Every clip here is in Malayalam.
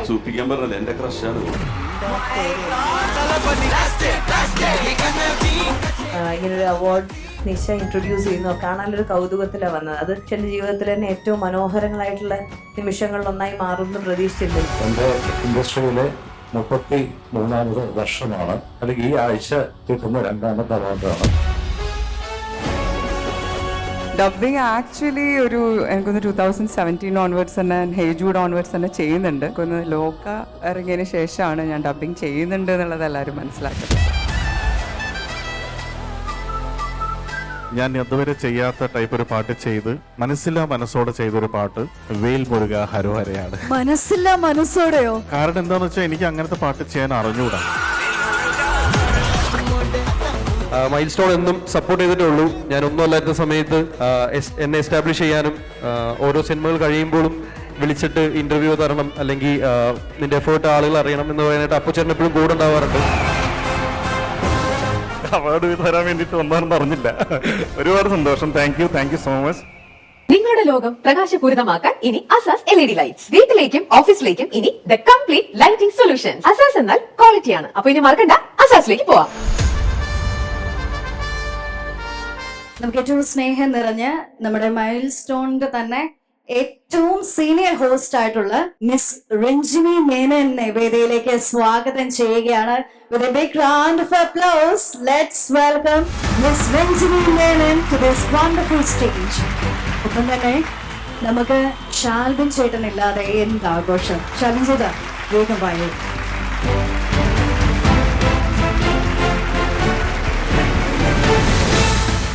സൂപ്പിക്കാൻ പറഞ്ഞത് എന്റെ ക്രഷാണ്. ഇങ്ങനൊരു അവാർഡ് നിശ ഇൻട്രൊഡ്യൂസ് ചെയ്യുന്നു, കാണാനൊരു കൗതുകത്തിലാണ് വന്നത്. അത് എന്റെ ജീവിതത്തിൽ തന്നെ ഏറ്റവും മനോഹരങ്ങളായിട്ടുള്ള നിമിഷങ്ങളിലൊന്നായി മാറുമെന്ന് പ്രതീക്ഷിച്ചിരുന്നു. എന്റെ ഇൻഡസ്ട്രിയിലെ 33ാമത് വർഷമാണ്, അല്ലെങ്കിൽ ഈ ആഴ്ച കിട്ടുന്ന 2ാമത്തെ അവാർഡാണ്. ഡബിങ് ആക്ച്വലി എനിക്കൊന്ന് 2017 ഓൺവേർഡ്സ് തന്നെ ഹേജൂഡ് ഓൺവേർഡ്സ് തന്നെ ചെയ്യുന്നുണ്ട്. എനിക്കൊന്ന് ലോക ഇറങ്ങിയതിന് ശേഷമാണ് ഞാൻ ഡബിങ് ചെയ്യുന്നുണ്ട് എന്നുള്ളത് എല്ലാവരും മനസ്സിലാക്കുന്നത്. ഞാൻ അതുവരെ ചെയ്യാത്ത ടൈപ്പ് ഒരു പാട്ട് ചെയ്ത് മനസ്സില്ലാ മനസ്സോടെ ചെയ്തൊരു പാട്ട് വേൽ മുരുക ഹരോഹരയാണ്. മനസ്സില്ലാ മനസ്സോടെയോ? കാരണം എന്താന്ന് വെച്ചാൽ എനിക്ക് അങ്ങനത്തെ പാട്ട് ചെയ്യാൻ അറിഞ്ഞുകൂടാ. മൈൽ സ്റ്റോൺ എന്നും സപ്പോർട്ട് ചെയ്തിട്ടേ ഉള്ളൂ. ഞാൻ ഒന്നും അല്ലാത്ത സമയത്ത് എന്നെ എസ്റ്റാബ്ലിഷ് ചെയ്യാനും ഓരോ സിനിമകൾ കഴിയുമ്പോഴും വിളിച്ചിട്ട് ഇന്റർവ്യൂ തരണം, അല്ലെങ്കിൽ നിന്റെ എഫേർട്ട് ആളുകൾ അറിയണം എന്ന് പറയാനായിട്ട് അപ്പുച്ചേട്ടൻ എപ്പോഴും കൂടെ ഉണ്ടാവാറുണ്ട്. അവാർഡ് തരാൻ വേണ്ടിയിട്ട് വന്നാണെന്ന് അറിഞ്ഞില്ല. ഒരുപാട് സന്തോഷം. Thank you so much. നിങ്ങളുടെ ലോകം പ്രകാശപൂരിതമാക്കാൻ ഇനി അസാസ് LED ലൈറ്റ്സ്. വീട്ടിലേക്കും ഓഫീസിലേക്കും ഇനി the complete lighting solutions. Asas എന്നാൽ ക്വാളിറ്റിയാണ്. അപ്പൊ ഇനി മറക്കണ്ട, അസാസിലേക്ക് പോവാം. നമുക്ക് ഏറ്റവും സ്നേഹം നിറഞ്ഞ് നമ്മുടെ മൈൽ സ്റ്റോണിന്റെ തന്നെ ഏറ്റവും സീനിയർ ഹോസ്റ്റ് ആയിട്ടുള്ള മിസ് രഞ്ജിനി മേനനെ വേദിയിലേക്ക് സ്വാഗതം ചെയ്യുകയാണ്. With a big round of applause, let's welcome Miss Ranjini Menon to this wonderful stage. ഒപ്പം തന്നെ നമുക്ക് ഷാൽബിൻ ചേട്ടനില്ലാതെ എന്താഘോഷം. ഷാൽബിൻ ചേട്ടാ വേഗം വായു.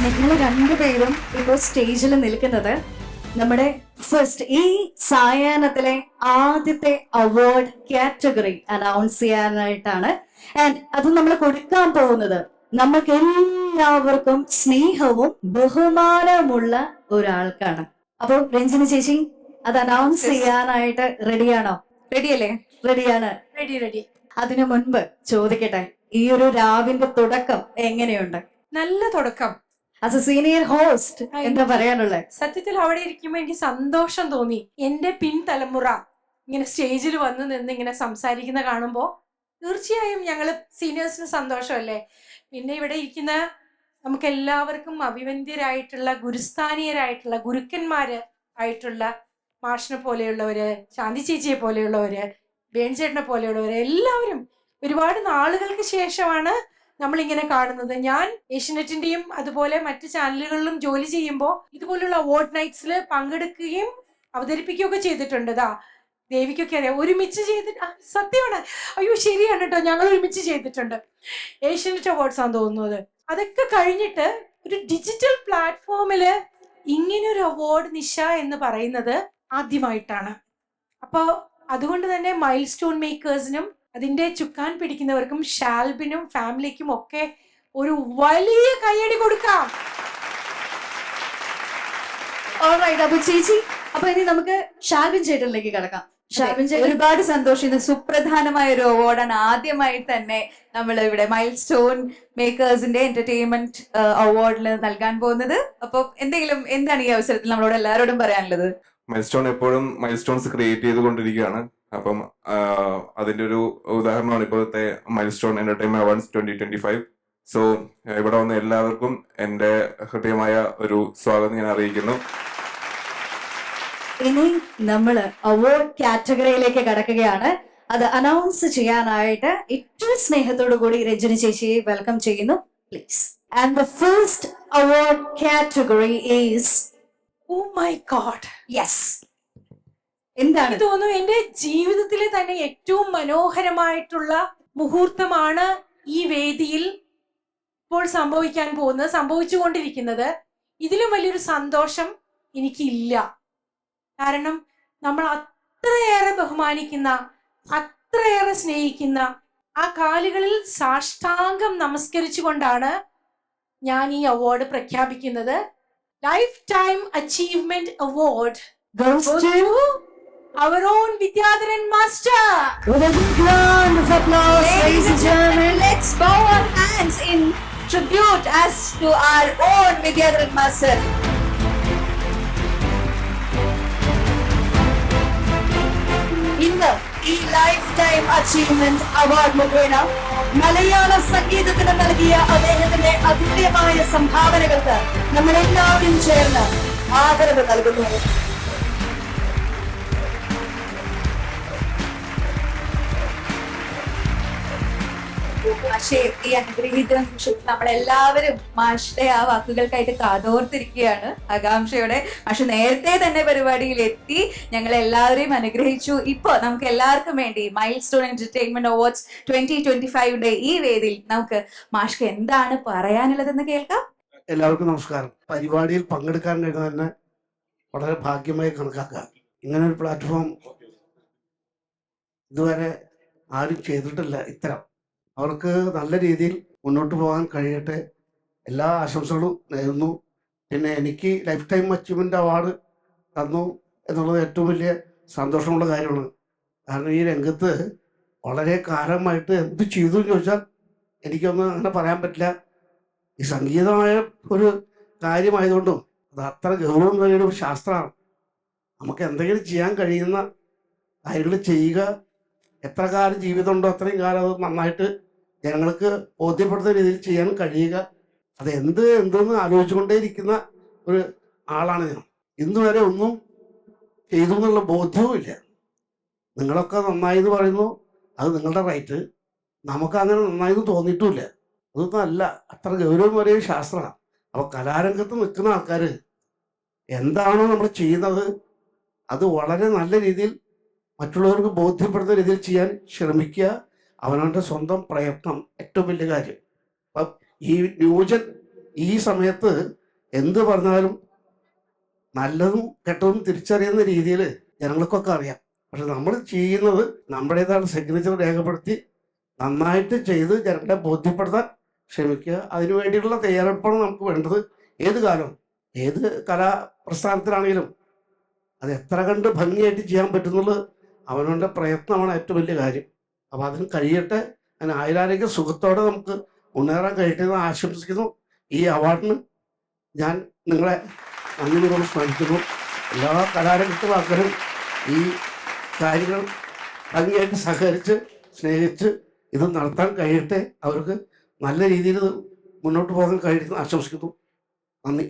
നിങ്ങൾ രണ്ടുപേരും ഇപ്പോൾ സ്റ്റേജിൽ നിൽക്കുന്നത് നമ്മുടെ ഫസ്റ്റ് ഈ സായാഹ്നത്തിലെ ആദ്യത്തെ അവാർഡ് കാറ്റഗറി അനൗൺസ് ചെയ്യാനായിട്ടാണ്. ആൻഡ് അത് നമ്മൾ കൊടുക്കാൻ പോകുന്നത് നമുക്ക് എല്ലാവർക്കും സ്നേഹവും ബഹുമാനവുമുള്ള ഒരാൾക്കാണ്. അപ്പോൾ രഞ്ജിനി ചേച്ചി അത് അനൗൺസ് ചെയ്യാനായിട്ട് റെഡിയാണോ? റെഡിയല്ലേ? റെഡിയാണ്. റെഡി. അതിനു മുൻപ് ചോദിക്കട്ടെ, ഈ ഒരു രാവിന്റെ തുടക്കം എങ്ങനെയുണ്ട്? നല്ല തുടക്കം. ആസ് എ സീനിയർ ഹോസ്റ്റ് എന്താ പറയാനുള്ളത്? സത്യത്തിൽ അവിടെ ഇരിക്കുമ്പോൾ എനിക്ക് സന്തോഷം തോന്നി. എന്റെ പിൻതലമുറ ഇങ്ങനെ സ്റ്റേജിൽ വന്ന് നിന്ന് ഇങ്ങനെ സംസാരിക്കുന്ന കാണുമ്പോൾ തീർച്ചയായും ഞങ്ങള് സീനിയേഴ്സിന് സന്തോഷമല്ലേ. പിന്നെ ഇവിടെ ഇരിക്കുന്ന നമുക്ക് എല്ലാവർക്കും അഭിവന്ദ്യരായിട്ടുള്ള ഗുരുസ്ഥാനീയരായിട്ടുള്ള ഗുരുക്കന്മാര് ആയിട്ടുള്ള മാഷിനെ പോലെയുള്ളവര്, ശാന്തി ചേച്ചിയെ പോലെയുള്ളവര്, വേണിച്ചേട്ടനെ പോലെയുള്ളവര്, എല്ലാവരും ഒരുപാട് നാളുകൾക്ക് ശേഷമാണ് നമ്മളിങ്ങനെ കാണുന്നത്. ഞാൻ ഏഷ്യനെറ്റിന്റെയും അതുപോലെ മറ്റു ചാനലുകളിലും ജോലി ചെയ്യുമ്പോൾ ഇതുപോലുള്ള അവാർഡ് നൈറ്റ്സിൽ പങ്കെടുക്കുകയും അവതരിപ്പിക്കുകയൊക്കെ ചെയ്തിട്ടുണ്ട്. ദേവിക്കൊക്കെ അറിയാം, ഒരുമിച്ച് ചെയ്തിട്ട്. സത്യമാണ്, അയ്യോ ശരിയാണ് കേട്ടോ, ഞങ്ങൾ ഒരുമിച്ച് ചെയ്തിട്ടുണ്ട്. ഏഷ്യനെറ്റ് അവാർഡ്സ് ആണെന്ന് തോന്നുന്നത്. അതൊക്കെ കഴിഞ്ഞിട്ട് ഒരു ഡിജിറ്റൽ പ്ലാറ്റ്ഫോമില് ഇങ്ങനൊരു അവാർഡ് നിശ എന്ന് പറയുന്നത് ആദ്യമായിട്ടാണ്. അപ്പോൾ അതുകൊണ്ട് തന്നെ മൈൽ സ്റ്റോൺ മേക്കേഴ്സിനും അതിന്റെ ചുക്കാൻ പിടിക്കുന്നവർക്കും ഷാൽബിനും ഫാമിലിക്കും ഒക്കെ ഒരു വലിയ കയ്യടി കൊടുക്കാം. അപ്പൊ ചേച്ചി, അപ്പൊ ഇനി നമുക്ക് ഷാൽബിൻ ചേട്ടനിലേക്ക് കിടക്കാം. ഷാൽബിൻ ചേട്ടൻ, ഒരുപാട് സന്തോഷം. ഇത് സുപ്രധാനമായ ഒരു അവാർഡാണ്. ആദ്യമായി തന്നെ നമ്മൾ ഇവിടെ മൈൽ സ്റ്റോൺ മേക്കേഴ്സിന്റെ എന്റർടൈൻമെന്റ് അവാർഡിൽ നൽകാൻ പോകുന്നത്. അപ്പൊ എന്താണ് ഈ അവസരത്തിൽ നമ്മളോട് എല്ലാവരോടും പറയാനുള്ളത്? മൈൽ സ്റ്റോൺ എപ്പോഴും മൈൽ സ്റ്റോൺസ് ക്രിയേറ്റ് ചെയ്തുകൊണ്ടിരിക്കുകയാണ്. അപ്പം അതിന്റെ ഒരു ഉദാഹരണമാണ് ഇപ്പോഴത്തെ mile stone entertainment awards 2025. So ഇവിടെ വന്ന എല്ലാവർക്കും എന്റെ ഹൃദയമായ ഒരു സ്വാഗതം ഞാൻ അറിയിക്കുന്നു. ഇനി നമ്മള് അവാർഡ് കാറ്റഗറിയിലേക്ക് കടക്കുകയാണ്. അത് അനൗൺസ് ചെയ്യാനായിട്ട് ഏറ്റവും സ്നേഹത്തോടു കൂടി രഞ്ജിനി ചേച്ചിയെ വെൽക്കം ചെയ്യുന്നു, please. And the first award category is, oh my god, yes, എന്താണ് തോന്നുന്നു എന്റെ ജീവിതത്തിലെ തന്നെ ഏറ്റവും മനോഹരമായിട്ടുള്ള മുഹൂർത്തമാണ് ഈ വേദിയിൽ ഇപ്പോൾ സംഭവിച്ചുകൊണ്ടിരിക്കുന്നത്. ഇതിലും വലിയൊരു സന്തോഷം എനിക്കില്ല. കാരണം നമ്മൾ അത്രയേറെ ബഹുമാനിക്കുന്ന, അത്രയേറെ സ്നേഹിക്കുന്ന ആ കാലുകളിൽ സാഷ്ടാംഗം നമസ്കരിച്ചുകൊണ്ടാണ് ഞാൻ ഈ അവാർഡ് പ്രഖ്യാപിക്കുന്നത്. Life time achievement award goes to our own Vidyadharan Master. With a big round of applause, ladies and gentlemen, let's bow our hands in tribute as to our own Vidyadharan Master. ഇന്ന് ഈ ലൈഫ് ടൈം അച്ചീവ്മെന്റ് അവാർഡ് മുഖേന മലയാള സംഗീതത്തിന് നൽകിയ അദ്ദേഹത്തിന്റെ അതുല്യമായ സംഭാവനകൾക്ക് നമ്മളെല്ലാവരും ചേർന്ന് ആദരവ് നൽകുന്നു. മാഷെ ഈ അനുഗ്രഹീത നിമിഷത്തിൽ നമ്മളെല്ലാവരും മാഷിന്റെ ആ വാക്കുകൾക്കായിട്ട് കാതോർത്തിരിക്കുകയാണ് ആകാംക്ഷയോടെ. മാഷ് നേരത്തെ തന്നെ പരിപാടിയിൽ എത്തി ഞങ്ങൾ എല്ലാവരെയും അനുഗ്രഹിച്ചു. ഇപ്പൊ നമുക്ക് എല്ലാവർക്കും വേണ്ടി മൈൽ സ്റ്റോൺ എന്റർടൈൻമെന്റ് അവാർഡ്സ് 2025 ഈ വേദിയിൽ നമുക്ക് മാഷ്ക്ക് എന്താണ് പറയാനുള്ളതെന്ന് കേൾക്കാം. എല്ലാവർക്കും നമസ്കാരം. പരിപാടിയിൽ പങ്കെടുക്കാൻ കഴിഞ്ഞത് തന്നെ വളരെ ഭാഗ്യമായി കണക്കാക്കുക. ഇങ്ങനെ ഒരു പ്ലാറ്റ്ഫോം ഇതുവരെ ആരും ചെയ്തിട്ടില്ല. ഇത്തരം അവർക്ക് നല്ല രീതിയിൽ മുന്നോട്ട് പോകാൻ കഴിയട്ടെ, എല്ലാ ആശംസകളും നേരുന്നു. പിന്നെ എനിക്ക് ലൈഫ് ടൈം അച്ചീവ്മെൻ്റ് അവാർഡ് തന്നു എന്നുള്ളത് ഏറ്റവും വലിയ സന്തോഷമുള്ള കാര്യമാണ്. കാരണം ഈ രംഗത്ത് വളരെ കാലമായിട്ട് എന്ത് ചെയ്തു എന്ന് ചോദിച്ചാൽ എനിക്കൊന്നും അങ്ങനെ പറയാൻ പറ്റില്ല. ഈ സംഗീതമായ ഒരു കാര്യമായതുകൊണ്ടും അത് അത്ര ഗൗരവം നേടിയ ഒരു ശാസ്ത്രമാണ്. നമുക്ക് എന്തെങ്കിലും ചെയ്യാൻ കഴിയുന്ന കാര്യങ്ങൾ ചെയ്യുക. എത്ര കാലം ജീവിതമുണ്ടോ അത്രയും കാലം അത് നന്നായിട്ട് ജനങ്ങൾക്ക് ബോധ്യപ്പെടുന്ന രീതിയിൽ ചെയ്യാൻ കഴിയുക. അത് എന്തെന്ന് ആലോചിച്ചുകൊണ്ടേയിരിക്കുന്ന ഒരു ആളാണ് ഞാൻ. ഇന്നുവരെ ഒന്നും ചെയ്തു എന്നുള്ള ബോധ്യവുമില്ല. നിങ്ങളൊക്കെ നന്നായി എന്ന് പറയുന്നു, അത് നിങ്ങളുടെ റൈറ്റ്. നമുക്ക് അങ്ങനെ നന്നായി എന്ന് തോന്നിയിട്ടുമില്ല. അതൊന്നും അല്ല, അത്ര ഗൗരവം വരെ ശാസ്ത്രമാണ്. അപ്പോൾ കലാരംഗത്ത് നിൽക്കുന്ന ആൾക്കാർ എന്താണോ നമ്മൾ ചെയ്യുന്നത് അത് വളരെ നല്ല രീതിയിൽ മറ്റുള്ളവർക്ക് ബോധ്യപ്പെടുന്ന രീതിയിൽ ചെയ്യാൻ ശ്രമിക്കുക. അവനവൻ്റെ സ്വന്തം പ്രയത്നം ഏറ്റവും വലിയ കാര്യം. അപ്പം ഈ ന്യൂജൻ ഈ സമയത്ത് എന്ത് പറഞ്ഞാലും നല്ലതും കെട്ടതും തിരിച്ചറിയുന്ന രീതിയിൽ ജനങ്ങൾക്കൊക്കെ അറിയാം. പക്ഷെ നമ്മൾ ചെയ്യുന്നത് നമ്മുടേതാണ് സിഗ്നേച്ചർ രേഖപ്പെടുത്തി നന്നായിട്ട് ചെയ്ത് ജനങ്ങളെ ബോധ്യപ്പെടുത്താൻ ശ്രമിക്കുക. അതിനുവേണ്ടിയുള്ള തയ്യാറെടുപ്പാണ് നമുക്ക് വേണ്ടത്. ഏത് കാലം ഏത് കലാപ്രസ്ഥാനത്തിലാണെങ്കിലും അത് എത്ര കണ്ട് ഭംഗിയായിട്ട് ചെയ്യാൻ പറ്റുന്നുള്ളത് അവനവൻ്റെ പ്രയത്നമാണ് ഏറ്റവും വലിയ കാര്യം. അപ്പോൾ അതിന് കഴിയട്ടെ. അതിന് ആയുരാരോഗ്യ സുഖത്തോടെ നമുക്ക് മുന്നേറാൻ കഴിയട്ടെ എന്ന് ആശംസിക്കുന്നു. ഈ അവാർഡിന് ഞാൻ നിങ്ങളെ നന്ദിപൂർവ്വം സ്മരിക്കുന്നു. എല്ലാ കലാരംഗത്തുള്ള ആൾക്കാരും ഈ കാര്യങ്ങൾ ഭംഗിയായിട്ട് സഹകരിച്ച് സ്നേഹിച്ച് ഇത് നടത്താൻ കഴിയട്ടെ. അവർക്ക് നല്ല രീതിയിൽ മുന്നോട്ട് പോകാൻ കഴിയുമെന്ന് ആശംസിക്കുന്നു. നന്ദി.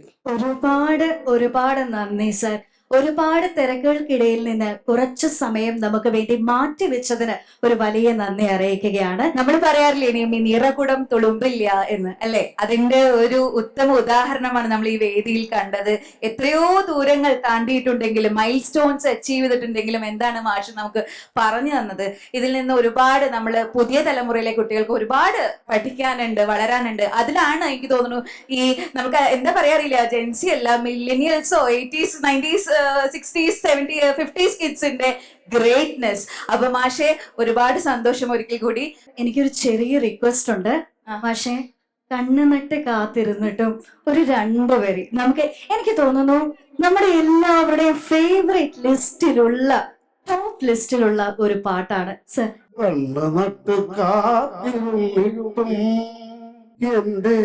ഒരുപാട് നന്ദി സർ. ഒരുപാട് തിരക്കുകൾക്കിടയിൽ നിന്ന് കുറച്ചു സമയം നമുക്ക് വേണ്ടി മാറ്റിവെച്ചതിന് ഒരു വലിയ നന്ദി അറിയിക്കുകയാണ്. നമ്മൾ പറയാറില്ലേ ഇനിയും ഈ നിറകുടം തുളുമ്പില്ല എന്ന്, അല്ലെ? അതിന്റെ ഒരു ഉത്തമ ഉദാഹരണമാണ് നമ്മൾ ഈ വേദിയിൽ കണ്ടത്. എത്രയോ ദൂരങ്ങൾ താണ്ടിയിട്ടുണ്ടെങ്കിലും മൈൽ സ്റ്റോൺസ് അച്ചീവ് ചെയ്തിട്ടുണ്ടെങ്കിലും എന്താണ് മാഷ് നമുക്ക് പറഞ്ഞു തന്നത്? ഇതിൽ നിന്ന് ഒരുപാട് നമ്മൾ പുതിയ തലമുറയിലെ കുട്ടികൾക്ക് ഒരുപാട് പഠിക്കാനുണ്ട്, വളരാനുണ്ട്. അതിലാണ് എനിക്ക് തോന്നുന്നു ഈ നമുക്ക് എന്താ പറയാറില്ല, ജെൻസി അല്ല, മില്ലേനിയൽസോ 80s 90s 60s 70s 50s കിഡ്സിന്റെ greatness. അപ്പൊ മാഷെ ഒരുപാട് സന്തോഷം ഒരിക്കൽ കൂടി. എനിക്കൊരു ചെറിയ റിക്വസ്റ്റ് ഉണ്ട് മാഷെ. കണ്ണു നട്ട് കാത്തിരുന്നിട്ടും ഒരു 2 വരി നമുക്ക്, എനിക്ക് തോന്നുന്നു നമ്മുടെ എല്ലാവരുടെയും ഫേവറേറ്റ് ലിസ്റ്റിലുള്ള ടോപ്പ് ലിസ്റ്റിലുള്ള ഒരു പാട്ടാണ് സർ. കണ്ണു നട്ട് കാത്തിരുന്നിട്ടും എന്റെ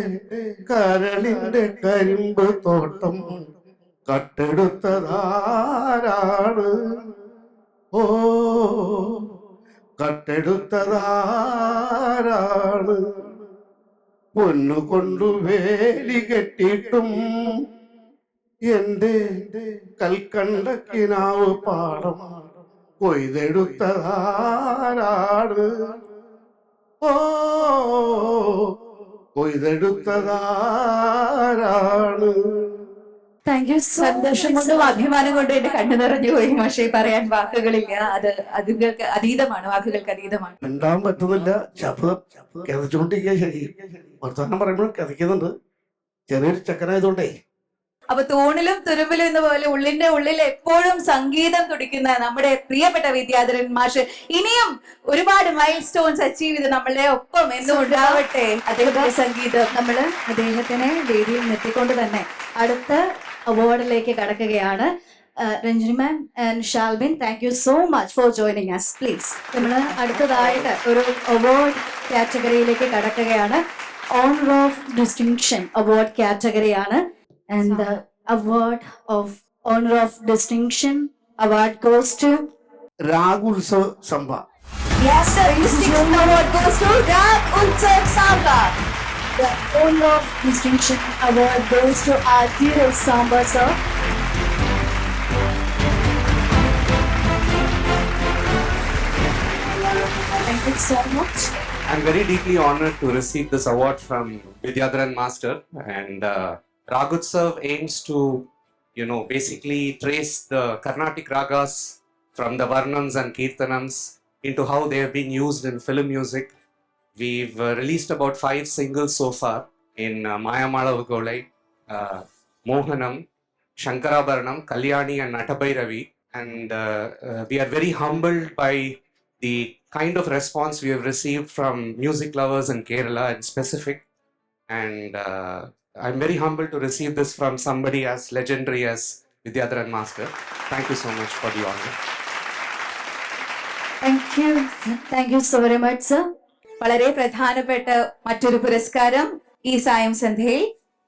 കരളിന്റെ കരിമ്പ് തോട്ടം കട്ടെടുത്തതാരാണ്? ഓ കട്ടെടുത്തതാരാണ്? പൊന്നുകൊണ്ടു വേലി കെട്ടിയിട്ടും എന്റെ കൽക്കണ്ട കിനാവ് പാടം കൊയ്തെടുത്തതാരാണ്? ഓ കൊയ്തെടുത്തതാരാണ്? Thank you. സന്തോഷം കൊണ്ടും അഭിമാനം കൊണ്ടും എന്റെ കണ്ണു നിറഞ്ഞു പോയി മാഷെ. പറയാൻ വാക്കുകളില്ല. അത് അതുകൾക്ക് അതീതമാണ്, വാക്കുകൾക്ക് അതീതമാണ്. മിണ്ടാൻ പറ്റുന്നില്ല. ശബ്ദം കിതച്ചുകൊണ്ടിരിക്കുക. ശരി, വർത്തമാനം പറയുമ്പോഴും കിതയ്ക്കുന്നുണ്ട്. ചെറിയൊരു ചെക്കനായതുകൊണ്ടേ. അപ്പൊ തൂണിലും തുരുമ്പിലും എന്ന പോലെ ഉള്ളിന്റെ ഉള്ളിൽ എപ്പോഴും സംഗീതം തുടിക്കുന്ന നമ്മുടെ പ്രിയപ്പെട്ട വിദ്യാധരൻ മാഷ് ഇനിയും ഒരുപാട് മൈൽ സ്റ്റോൺസ് അച്ചീവ് ചെയ്ത് നമ്മളുടെ ഒപ്പം എന്നും ഉണ്ടാവട്ടെ. അദ്ദേഹത്തിന്റെ സംഗീതം നമ്മള് അദ്ദേഹത്തിനെ വേദിയിൽ നിർത്തിക്കൊണ്ട് തന്നെ അടുത്ത അവാർഡിലേക്ക് കടക്കുകയാണ്. Ranjini ma'am and Shalbin, thank you so much for joining us. Please നമ്മൾ അടുത്തതായിട്ട് ഒരു അവാർഡ് കാറ്റഗറിയിലേക്ക് കടക്കുകയാണ്. ഓണർ ഓഫ് ഡിസ്റ്റിങ്ഷൻ അവാർഡ് കാറ്റഗറിയാണ്. And the award of honor of distinction award goes to രാഗുത്സവ് സംഭ. Yes, sir. Distinction award goes to Rag Utsav Samba. The whole of distinction award goes to Adil Samba, sir. Thank you so much. I'm very deeply honored to receive this award from Vidyadharan Master, and Ragutsav aims to, basically trace the Carnatic ragas from the Varnams and Kirtanams into how they have been used in film music. We've released about 5 singles so far in Mayamala Ugolai, Mohanam, Shankarabharanam, Kalyani and Natabhairavi, and we are very humbled by the kind of response we have received from music lovers in Kerala in specific, and I'm very humbled to receive this from somebody as legendary as Vidyadharan Master. Thank you so much for the honor. Thank you so very much, sir. വളരെ പ്രധാനപ്പെട്ട മറ്റൊരു പുരസ്കാരം ഈ സായം സന്ധ്യയിൽ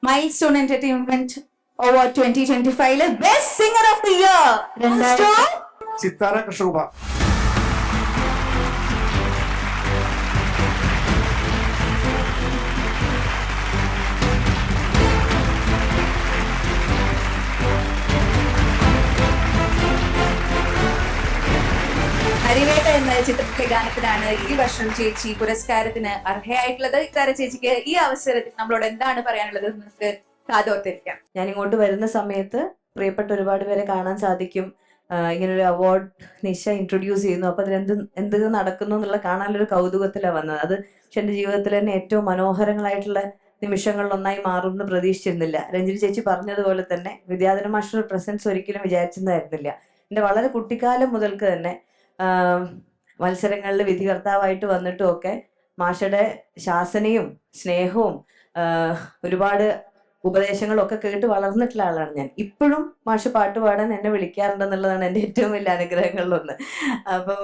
milestone entertainment award 2025 best singer of the year Sithara Krishnakumar. Harivetta എന്ന ചിത്രത്തിലെ ഗാനത്തിനാണ് ഈ വർഷം ചേച്ചി പുരസ്കാരത്തിന് അർഹയായിട്ടുള്ളത്. ഇത്താര ചേച്ചിക്ക് ഈ അവസരത്തിൽ നമ്മളോട് എന്താണ് പറയാനുള്ളത് നമുക്ക് കാതോർത്തിരിക്കാം. ഞാൻ ഇങ്ങോട്ട് വരുന്ന സമയത്ത് പ്രിയപ്പെട്ട ഒരുപാട് പേരെ കാണാൻ സാധിക്കും. ഇങ്ങനൊരു അവാർഡ് നിശ ഇൻട്രൊഡ്യൂസ് ചെയ്യുന്നു, അപ്പൊ അതിൽ എന്ത് നടക്കുന്നു എന്നുള്ള കാണാനൊരു കൗതുകത്തിലാണ് വന്നത്. അത് പക്ഷെ എൻ്റെ ജീവിതത്തിൽ തന്നെ ഏറ്റവും മനോഹരങ്ങളായിട്ടുള്ള നിമിഷങ്ങളിലൊന്നായി മാറുമെന്ന് പ്രതീക്ഷിച്ചിരുന്നില്ല. രഞ്ജിനി ചേച്ചി പറഞ്ഞതുപോലെ തന്നെ വിദ്യാധരൻ മാസ്റ്റർ പ്രസൻസ് ഒരിക്കലും വിചാരിച്ചതായിരുന്നില്ല. എൻ്റെ വളരെ കുട്ടിക്കാലം മുതൽക്ക് തന്നെ മത്സരങ്ങളിൽ വിധികർത്താവായിട്ട് വന്നിട്ടും ഒക്കെ മാഷയുടെ ശാസനയും സ്നേഹവും ഒരുപാട് ഉപദേശങ്ങളും ഒക്കെ കേട്ട് വളർന്നിട്ടുള്ള ആളാണ് ഞാൻ. ഇപ്പോഴും മാഷ് പാട്ട് പാടാൻ എന്നെ വിളിക്കാറുണ്ടെന്നുള്ളതാണ് എൻ്റെ ഏറ്റവും വലിയ അനുഗ്രഹങ്ങളിലൊന്ന്. അപ്പം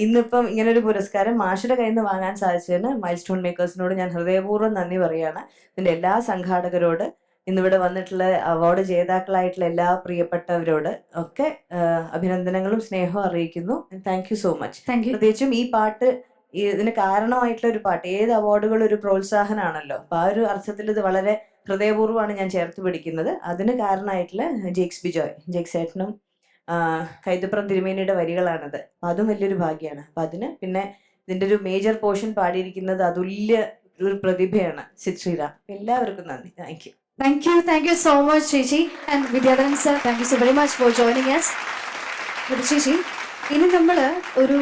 ഇന്നിപ്പം ഇങ്ങനൊരു പുരസ്കാരം മാഷയുടെ കയ്യിൽ നിന്ന് വാങ്ങാൻ സാധിച്ചതിന് മൈൽ സ്റ്റോൺ മേക്കേഴ്സിനോട് ഞാൻ ഹൃദയപൂർവ്വം നന്ദി പറയുകയാണ്. ഇതിൻ്റെ എല്ലാ സംഘാടകരോട്, ഇന്നിവിടെ വന്നിട്ടുള്ള അവാർഡ് ജേതാക്കളായിട്ടുള്ള എല്ലാ പ്രിയപ്പെട്ടവരോട് ഒക്കെ അഭിനന്ദനങ്ങളും സ്നേഹവും അറിയിക്കുന്നു. Thank you so much. പ്രത്യേകിച്ചും ഈ പാട്ട് ഇതിന് കാരണമായിട്ടുള്ള ഒരു പാട്ട്, ഏത് അവാർഡുകളും ഒരു പ്രോത്സാഹനമാണല്ലോ. അപ്പൊ ആ ഒരു അർത്ഥത്തിൽ ഇത് വളരെ ഹൃദയപൂർവ്വമാണ് ഞാൻ ചേർത്ത് പിടിക്കുന്നത്. അതിന് കാരണമായിട്ടുള്ള ജെയ്ക്സ് ബിജോയ്, ജെയ്ക്സ് ഏട്ടനും കൈതപ്രം തിരുമേനിയുടെ വരികളാണത്. അതും വലിയൊരു ഭാഗ്യമാണ്. അപ്പൊ അതിന് പിന്നെ ഇതിന്റെ ഒരു മേജർ പോർഷൻ പാടിയിരിക്കുന്നത് അതുല്യ ഒരു പ്രതിഭയാണ് സിദ് ശ്രീറാം. എല്ലാവർക്കും നന്ദി. Thank you. Thank you so much, Chichi. And Vidyadharan sir, thank you so very much for joining us. Chichi, ഇനി നമ്മള് ഒരു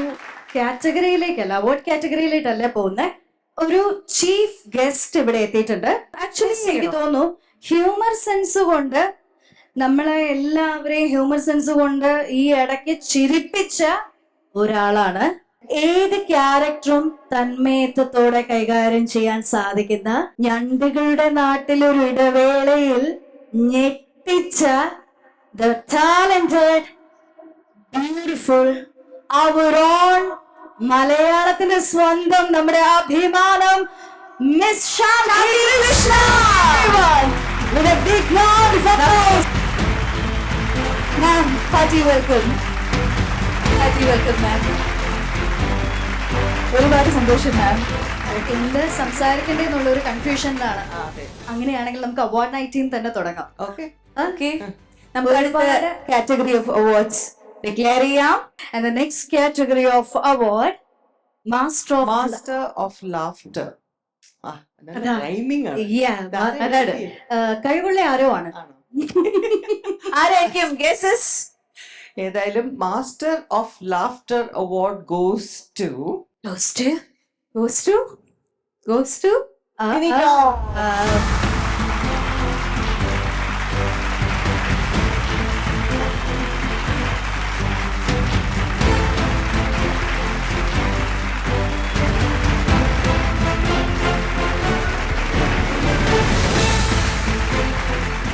കാറ്റഗറിയിലേക്കല്ല, അവാർഡ് കാറ്റഗറിയിലേക്കല്ല പോകുന്നത്. ഒരു ചീഫ് ഗസ്റ്റ് ഇവിടെ എത്തിയിട്ടുണ്ട്. ആക്ച്വലി എനിക്ക് തോന്നുന്നു ഹ്യൂമർ സെൻസ് കൊണ്ട് നമ്മളെ എല്ലാവരെയും ഹ്യൂമർ സെൻസ് കൊണ്ട് ഈ ഇടയ്ക്ക് ചിരിപ്പിച്ച ഒരാളാണ്. ഏത് ക്യാരക്ടറും തന്മയത്വത്തോടെ കൈകാര്യം ചെയ്യാൻ സാധിക്കുന്ന, ഞണ്ടുകളുടെ നാട്ടിലൊരു ഇടവേളയിൽ ഞെട്ടിച്ച the talented beautiful our own മലയാളത്തിന്റെ സ്വന്തം നമ്മുടെ അഭിമാനം miss Shanthi Krishna. With a big round of applause. Ma'am, hearty welcome. Hearty welcome, ma'am. ഒരുപാട് സന്തോഷം മാം. എന്ത് സംസാരിക്കേണ്ടതെന്നുള്ള ഒരു കൺഫ്യൂഷനിലാണ്. അങ്ങനെയാണെങ്കിൽ നമുക്ക് അവാർഡ് നൈറ്റിൽ തന്നെ തുടങ്ങാം. ഓക്കെ, നമുക്ക് അടുത്ത കാറ്റഗറി ഓഫ് അവാർഡ്സ് ഡിക്ലെയർ ചെയ്യാം. And the next category of award, Master of Laughter. അതാണ് കഴിവുള്ള ആരോ ആണ്. ആരായിരിക്കും ഗസ്സസ്? ഏതായാലും master of laughter award goes to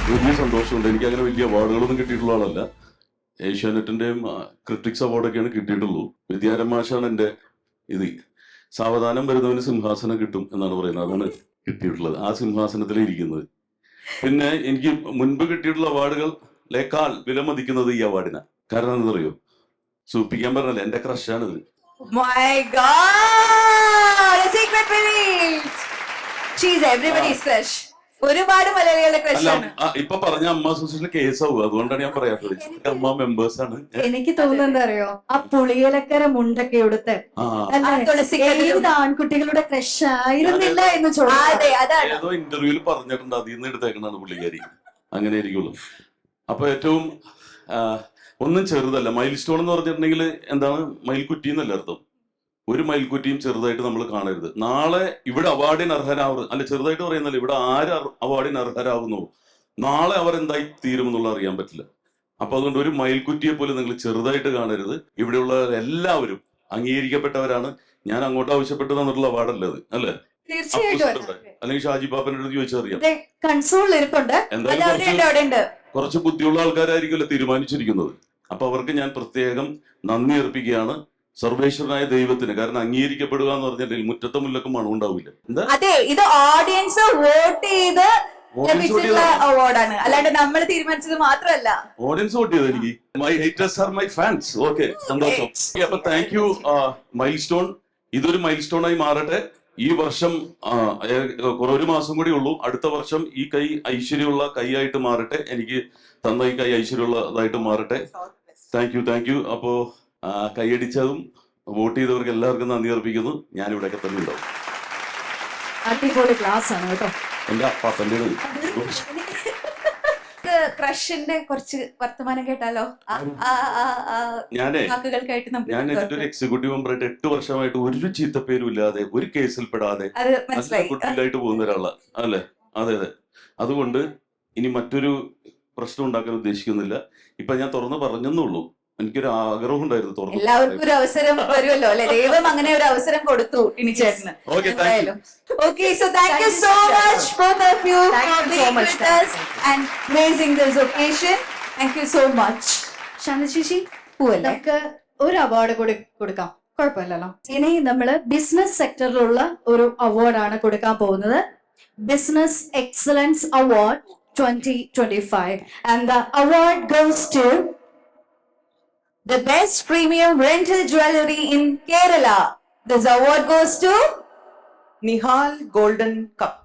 വലിയ സന്തോഷമുണ്ട്. എനിക്ക് അങ്ങനെ വലിയ അവാർഡുകളൊന്നും കിട്ടിയിട്ടുള്ള ആളല്ല. ഏഷ്യാനെറ്റിന്റെയും ക്രിട്ടിക്സ് അവാർഡൊക്കെയാണ് കിട്ടിയിട്ടുള്ളൂ. വിദ്യാധരൻ മാഷാണ് എൻ്റെ ഇത്. സാവധാനം വരുന്നവന് സിംഹാസനം കിട്ടും എന്നാണ് പറയുന്നത്. അതാണ് കിട്ടിയിട്ടുള്ളത്. ആ സിംഹാസനത്തിലേ ഇരിക്കുന്നത്. പിന്നെ എനിക്ക് മുൻപ് കിട്ടിയിട്ടുള്ള അവാർഡുകളേക്കാൾ വിലമതിക്കുന്നത് ഈ അവാർഡിനാണ്. കാരണം എന്താണെന്നറിയോ, സൂപ്പിക്കാൻ പറഞ്ഞല്ലേ, എന്റെ ക്രഷാണിത്. My God! A secret revealed. She's everybody's crush. ഒരുപാട് മലയാളികളുടെ അല്ല, ക്രഷാണ്. ഇപ്പൊ പറഞ്ഞ അമ്മ അസോസിയേഷൻ കേസാവും, അതുകൊണ്ടാണ് ഞാൻ പറയാത്തത്. അമ്മ മെമ്പേഴ്സ് ആണ്. എനിക്ക് തോന്നുന്നത് എന്താ അറിയോ, ആ പുളിയലക്കര മുണ്ടൊക്കെ എടുത്ത് ഏത് ആൺകുട്ടികളുടെ ക്രഷ് ആയിരുന്നില്ല എന്ന് ചോദിച്ചു. അതെ, അതാണ്. ഏതോ ഇന്റർവ്യൂവിൽ പറഞ്ഞിട്ടുണ്ട്, അതിൽ നിന്ന് എടുത്തേക്കണാണ് പുള്ളിക്കാരി. അങ്ങനെ ആയിരിക്കുള്ളൂ. അപ്പൊ ഏറ്റവും ഒന്നും ചെറുതല്ല. മൈൽ സ്റ്റോൺ എന്ന് പറഞ്ഞിട്ടുണ്ടെങ്കിൽ എന്താണ്, മയിൽക്കുറ്റി എന്നല്ല അർത്ഥം. ഒരു മയിൽക്കുറ്റിയും ചെറുതായിട്ട് നമ്മൾ കാണരുത്. നാളെ ഇവിടെ അവാർഡിന് അർഹരാവുന്നത് അല്ല, ചെറുതായിട്ട് പറയുന്നല്ല, ഇവിടെ ആര് അവാർഡിന് അർഹരാകുന്നു, നാളെ അവർ എന്തായി തീരുമെന്നുള്ള അറിയാൻ പറ്റില്ല. അപ്പൊ അതുകൊണ്ട് ഒരു മയിൽക്കുറ്റിയെ പോലും നിങ്ങൾ ചെറുതായിട്ട് കാണരുത്. ഇവിടെയുള്ള എല്ലാവരും അംഗീകരിക്കപ്പെട്ടവരാണ്. ഞാൻ അങ്ങോട്ട് ആവശ്യപ്പെട്ട് തന്നിട്ടുള്ള അവാർഡല്ല അത്, അല്ലേ? തീർച്ചയായിട്ടും. അല്ലെങ്കിൽ ഷാജി പാപ്പന്റെ അടുത്ത് ചോദിച്ചറിയാം. കൺസോളിൽ ഇരിപ്പുണ്ട്. എന്തായാലും കുറച്ച് ബുദ്ധിയുള്ള ആൾക്കാരായിരിക്കുമല്ലോ തീരുമാനിച്ചിരിക്കുന്നത്. അപ്പൊ അവർക്ക് ഞാൻ പ്രത്യേകം നന്ദി അർപ്പിക്കുകയാണ്, സർവേശ്വരനായ ദൈവത്തിന്. കാരണം അംഗീകരിക്കപ്പെടുക എന്ന് പറഞ്ഞിട്ടുണ്ടെങ്കിൽ മുറ്റത്തെ മുല്ലക്കും മണം ഉണ്ടാവില്ല. എന്താ, അതെ, ഇത് ഓഡിയൻസ് വോട്ട് ചെയ്ത് ലഭിച്ചിട്ടുള്ള അവാർഡാണ്, അല്ലാണ്ട് നമ്മൾ തീരുമാനിച്ചത് മാത്രമല്ല. ഓഡിയൻസ് വോട്ട് ചെയ്ത് എനിക്ക്. My haters are my fans. Okay, സന്തോഷം. അപ്പൊ താങ്ക് യു മൈൽ സ്റ്റോൺ. ഇതൊരു മൈൽ സ്റ്റോൺ ആയി മാറട്ടെ. ഈ വർഷം ഒരു മാസം കൂടി ഉള്ളൂ. അടുത്ത വർഷം ഈ കൈ ഐശ്വര്യമുള്ള കൈയായിട്ട് മാറട്ടെ. എനിക്ക് തന്ന ഈ കൈ ഐശ്വര്യമുള്ളതായിട്ട് മാറട്ടെ. Thank you. അപ്പോ കൈയടിച്ചതും വോട്ട് ചെയ്തവർക്ക് എല്ലാവർക്കും നന്ദി അർപ്പിക്കുന്നു. ഞാൻ ഇവിടെയൊക്കെ തന്നെ ഉണ്ടാവും. അടിപൊളി ക്ലാസ് ആണ് കേട്ടോ. എന്റെ അപ്പാപ്പന്റെ ക്രഷിന്റെ കുറച്ച് വർത്തമാനം കേട്ടാലോ? ഞാൻ ഒരു എക്സിക്യൂട്ടീവ് മെമ്പറായിട്ട് 8 വർഷമായിട്ട് ഒരു ചീത്തപ്പേരും ഇല്ലാതെ, ഒരു കേസിൽ പെടാതെ നല്ല കുട്ടിയിലായിട്ട് പോകുന്ന ഒരാളാണ്, അല്ലേ? അതെ. അതുകൊണ്ട് ഇനി മറ്റൊരു പ്രശ്നം ഉണ്ടാക്കാൻ ഉദ്ദേശിക്കുന്നില്ല. ഇപ്പൊ ഞാൻ തുറന്ന് പറഞ്ഞെന്നുള്ളൂ. എനിക്കൊരു ആഗ്രഹം ഉണ്ടായിരുന്നു. എല്ലാവർക്കും ഒരു അവസരം വരുമല്ലോ, അല്ലെ? ദൈവം അങ്ങനെ ഒരു അവസരം കൊടുത്തു ഇനി ചേട്ടന്. എന്തായാലും okay, so thank you so much both of you for being with us and raising this occasion. Thank you so much. ശാന്തശേഷി, നമുക്ക് ഒരു അവാർഡ് കൂടി കൊടുക്കാം, കുഴപ്പമില്ലല്ലോ? ഇനി നമ്മള് ബിസിനസ് സെക്ടറിലുള്ള ഒരു അവാർഡാണ് കൊടുക്കാൻ പോകുന്നത്. Business excellence award 2025, and the award goes to the best premium rental jewelry in Kerala. This award goes to Nihal Golden Cup.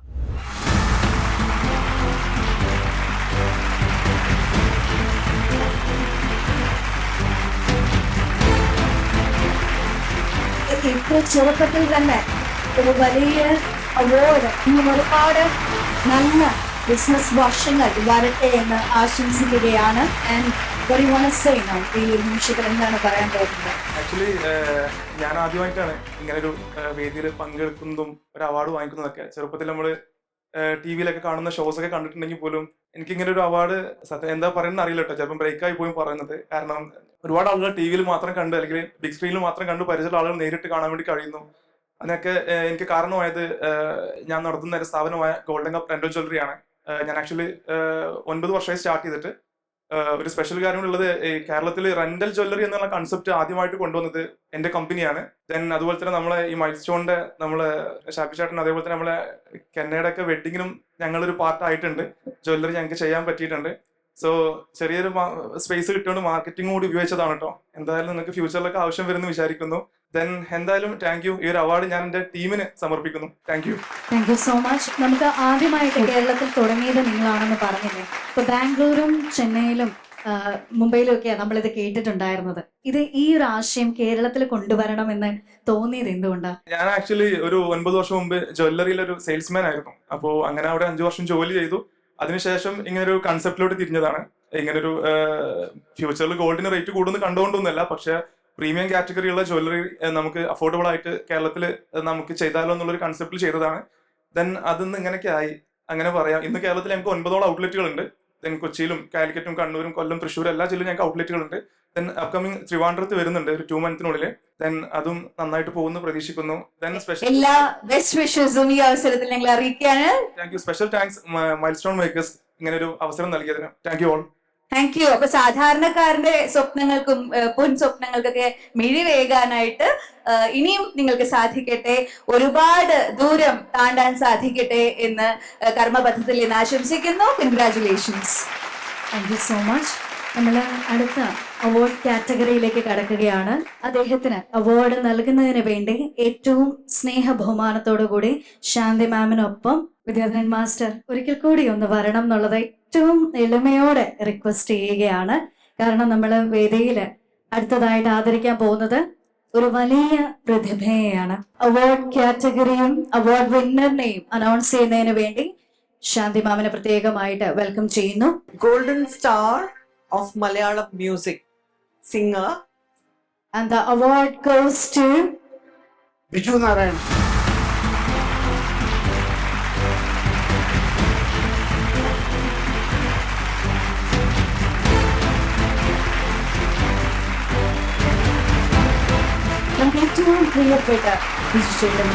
ഇത്ര ചെറുപ്പത്തിൽ തന്നെ ഒരു വലിയ അവാർഡ്, ഒരുപാട് നല്ല ബിസിനസ് വർഷങ്ങൾ വരട്ടെ എന്ന് ആശംസിക്കുകയാണ്. And what do you want to say now? ഈ നിമിഷത്തിൽ എന്താണ് പറയാൻ പോകുന്നത്? ആക്ച്വലി ഞാൻ ആദ്യമായിട്ടാണ് ഇങ്ങനൊരു വേദിയിൽ പങ്കെടുക്കുന്നതും ഒരു അവാർഡ് വാങ്ങിക്കുന്നതൊക്കെ. ചെറുപ്പത്തിൽ നമ്മൾ ടി വിയിലൊക്കെ കാണുന്ന ഷോസ് ഒക്കെ കണ്ടിട്ടുണ്ടെങ്കിൽ പോലും എനിക്ക് ഇങ്ങനെ ഒരു അവാർഡ് സത്യം എന്താ പറയുന്നത് അറിയില്ല കേട്ടോ. ചിലപ്പോൾ ബ്രേക്കായി പോയി പറയുന്നത്. കാരണം ഒരുപാട് ആളുകൾ ടി വിയിൽ മാത്രം കണ്ട്, അല്ലെങ്കിൽ ബിഗ് സ്ക്രീനിൽ മാത്രം കണ്ട് പരിചയമുള്ള ആളുകൾ നേരിട്ട് കാണാൻ വേണ്ടി കഴിയുന്നു. അതിനൊക്കെ എനിക്ക് കാരണമായത് ഞാൻ നടത്തുന്ന ഒരു സ്ഥാപനമായ ഗോൾഡൻ കപ്പ് റെന്റൽ ജ്വല്ലറിയാണ്. ഞാൻ ആക്ച്വലി 9 വർഷമായി സ്റ്റാർട്ട് ചെയ്തിട്ട്. ഒരു സ്പെഷ്യൽ കാര്യമുള്ളത്, ഈ കേരളത്തിൽ റെന്റൽ ജ്വല്ലറി എന്നുള്ള കൺസെപ്റ്റ് ആദ്യമായിട്ട് കൊണ്ടുവന്നത് എന്റെ കമ്പനിയാണ്. ദെൻ അതുപോലെ തന്നെ നമ്മളെ ഈ മൈൽ സ്റ്റോണിന്റെ നമ്മളെ ഷാപ്പി ചേട്ടൻ, അതേപോലെ തന്നെ നമ്മളെ കെന്നയുടെ ഒക്കെ വെഡിങ്ങിനും ഞങ്ങളൊരു പാർട്ടായിട്ടുണ്ട്. ജ്വല്ലറി ഞങ്ങൾക്ക് ചെയ്യാൻ പറ്റിയിട്ടുണ്ട്. സോ ചെറിയൊരു സ്പേസ് കിട്ടിയോണ്ട് മാർക്കറ്റിംഗ് കൂടി ഉപയോഗിച്ചതാണ് കേട്ടോ. എന്തായാലും നിങ്ങൾക്ക് ഫ്യൂച്ചറിലൊക്കെ ആവശ്യം വരുമെന്ന് വിചാരിക്കുന്നു. ദെൻ എന്തായാലും താങ്ക് യു. ഈ ഒരു അവാർഡ് ഞാൻ എന്റെ ടീമിന് സമർപ്പിക്കുന്നു. Thank you so much. നമുക്ക് ആദ്യമായിട്ട് കേരളത്തിൽ തുടങ്ങിയത് നിങ്ങളാണെന്ന് പറഞ്ഞില്ലേ? ഇപ്പൊ ബാംഗ്ലൂരും ചെന്നൈയിലും മുംബൈയിലും ഒക്കെയാണ് നമ്മളിത് കേട്ടിട്ടുണ്ടായിരുന്നത്. ഇത് ഈ ഒരു ആശയം കേരളത്തിൽ കൊണ്ടുവരണമെന്ന് തോന്നിയത് എന്തുകൊണ്ടാണ്? ഞാൻ ആക്ച്വലി ഒരു 9 വർഷം മുമ്പ് ജ്വല്ലറിയിൽ ഒരു സെയിൽസ്മാൻ ആയിരുന്നു. അപ്പോൾ അങ്ങനെ അവിടെ 5 വർഷം ജോലി ചെയ്തു. അതിനുശേഷം ഇങ്ങനൊരു കൺസെപ്റ്റിലോട്ട് തിരിഞ്ഞതാണ്. ഇങ്ങനൊരു ഫ്യൂച്ചറിൽ ഗോൾഡിന് റേറ്റ് കൂടുമെന്ന് കണ്ടുകൊണ്ടൊന്നുമല്ല, പക്ഷെ പ്രീമിയം കാറ്റഗറിയുള്ള ജ്വല്ലറി നമുക്ക് അഫോർഡബിൾ ആയിട്ട് കേരളത്തിൽ നമുക്ക് ചെയ്താലോ എന്നുള്ളൊരു കൺസെപ്റ്റിൽ ചെയ്തതാണ്. ദെൻ അതിന്ന് ഇങ്ങനെയൊക്കെ ആയി, അങ്ങനെ പറയാം. ഇന്ന് കേരളത്തിൽ ഞങ്ങൾക്ക് 9ഓളം ഔട്ട്ലെറ്റുകളുണ്ട്. ദെൻ കൊച്ചിയിലും കാലിക്കറ്റും കണ്ണൂരും കൊല്ലം തൃശ്ശൂർ എല്ലാ ജില്ലയിലും ഞങ്ങൾക്ക് ഔട്ട്ലെറ്റുകളുണ്ട്. ദെൻ അപ്കമിങ് ട്രിവാൻഡ്രത്ത് വരുന്നുണ്ട് ഒരു 2 മന്തിനുള്ളിൽ. ദെൻ അതും നന്നായിട്ട് പോകുന്നു പ്രതീക്ഷിക്കുന്നു. ദെൻ സ്പെഷ്യൽ എല്ലാ ബെസ്റ്റ് വിഷസും ഈ അവസരത്തിൽ ഞങ്ങൾ അറിയിക്കുകയാണ്. Thank you. Special thanks mile stone makers ഇങ്ങനെ ഒരു അവസരം നൽകിയതിന്. Thank you all. Thank you. അപ്പൊ സാധാരണക്കാരന്റെ സ്വപ്നങ്ങൾക്കും പൊൻ സ്വപ്നങ്ങൾക്കൊക്കെ മിഴിവേകാനായിട്ട് ഇനിയും നിങ്ങൾക്ക് സാധിക്കട്ടെ, ഒരുപാട് ദൂരം താണ്ടാൻ സാധിക്കട്ടെ എന്ന് കർമ്മപഥത്തിൽ നിന്ന് ആശംസിക്കുന്നു. Congratulations. Thank you so much. നമ്മൾ അടുത്ത അവാർഡ് കാറ്റഗറിയിലേക്ക് കടക്കുകയാണ്. അദ്ദേഹത്തിന് അവാർഡ് നൽകുന്നതിന് വേണ്ടി ഏറ്റവും സ്നേഹ ബഹുമാനത്തോടു കൂടി ശാന്തി മാമിനൊപ്പം വിദ്യാധരൻ മാസ്റ്റർ ഒരിക്കൽ കൂടി ഒന്ന് വരണം എന്നുള്ളത് ഏറ്റവും എളിമയോടെ റിക്വസ്റ്റ് ചെയ്യുകയാണ്. കാരണം നമ്മൾ വേദിയിൽ അടുത്തതായിട്ട് ആദരിക്കാൻ പോകുന്നത് ഒരു വലിയ പ്രതിഭയെയാണ്. അവാർഡ് കാറ്റഗറിയും അവാർഡ് വിന്നറിനെയും അനൗൺസ് ചെയ്യുന്നതിന് വേണ്ടി ശാന്തി മാമിനെ പ്രത്യേകമായിട്ട് വെൽക്കം ചെയ്യുന്നു. Golden star of Malayalam music singer. And the award goes to Biju Narayan. നമുക്ക് ഏറ്റവും പ്രിയപ്പെട്ട ബിജു ചേട്ടൻ.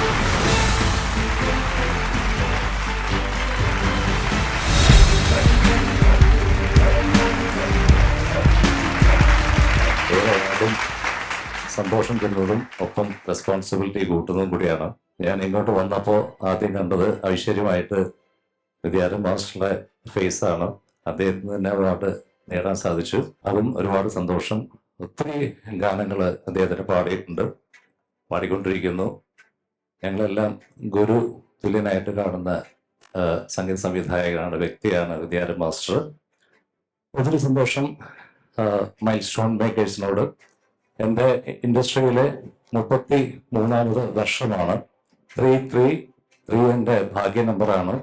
ഏതായാലും സന്തോഷം തരുന്നതും ഒപ്പം റെസ്പോൺസിബിലിറ്റി കൂട്ടുന്നതും കൂടിയാണ്. ഞാൻ ഇങ്ങോട്ട് വന്നപ്പോൾ ആദ്യം കണ്ടത് ഐശ്വര്യമായിട്ട് വിദ്യാധരൻ മാസ്റ്ററുടെ ഫേസാണ്. അദ്ദേഹത്തിന് തന്നെ അവാർഡ് നേടാൻ സാധിച്ചു. അതും ഒരുപാട് സന്തോഷം. ഒത്തിരി ഗാനങ്ങൾ അദ്ദേഹത്തിന് പാടിക്കൊണ്ടിരിക്കുന്നു. ഞങ്ങളെല്ലാം ഗുരു തുല്യനായിട്ട് കാണുന്ന സംഗീത സംവിധായകനാണ്, വ്യക്തിയാണ് വിദ്യാധരൻ മാസ്റ്റർ. ഒത്തിരി സന്തോഷം മൈൽ സ്റ്റോൺ മേക്കേഴ്സിനോട്. എൻ്റെ ഇൻഡസ്ട്രിയിലെ 33ാമത് വർഷമാണ്. 333 എൻ്റെ ഭാഗ്യ നമ്പറാണ്.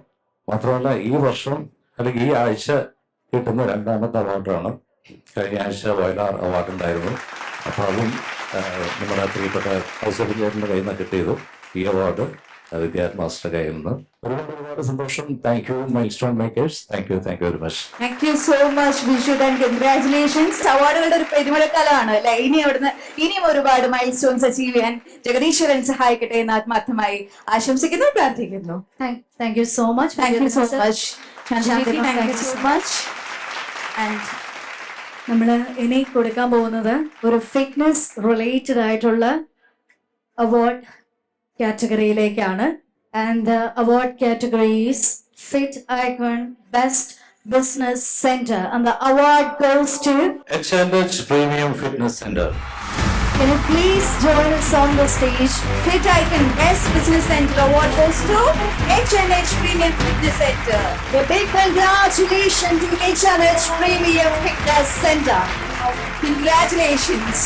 മാത്രമല്ല ഈ വർഷം അല്ലെങ്കിൽ ഈ ആഴ്ച കിട്ടുന്ന 2ാമത്തെ അവാർഡാണ്. കഴിഞ്ഞ ആഴ്ച വയലാർ അവാർഡ് ഉണ്ടായിരുന്നു. അപ്പോൾ അതും നമ്മുടെ പ്രിയപ്പെട്ട ഔസഫിന്റെ കയ്യിൽ നിന്ന് കിട്ടിയത്. ഈ അവാർഡ് വിദ്യാധരൻ മാസ്റ്റർ കയ്യിൽ നിന്ന്. ഒരുപാട് സന്തോഷം. Thank you milestone makers. Thank you very much. Thank you so much Vishu and congratulations. അവാർഡുകളുടെ ഒരു പെരുമഴക്കാലമാണ് അല്ലെ. ഇനിയും ഒരുപാട് മൈൽ സ്റ്റോൺസ് അച്ചീവ് ചെയ്യാൻ ജഗദീശ്വരൻ സഹായിക്കട്ടെ എന്ന് ആത്മാർത്ഥമായി ആശംസിക്കുന്നു, പ്രാർത്ഥിക്കുന്നു. Thank you so much. Thank you so much. Thank you so much. And നമ്മൾ ഇനി കൊടുക്കാൻ പോകുന്നത് ഒരു ഫിറ്റ്നസ് റിലേറ്റഡ് ആയിട്ടുള്ള അവാർഡ് കാറ്റഗറിയിലേക്കാണ്. And the award category is fit icon best business centre. And the award goes to H&H Premium Fitness Center. Can you please join us on the stage? Fit Icon Best Business Center Award goes to H&H Premium Fitness Center. A big congratulations to H&H Premium Fitness Center. Congratulations.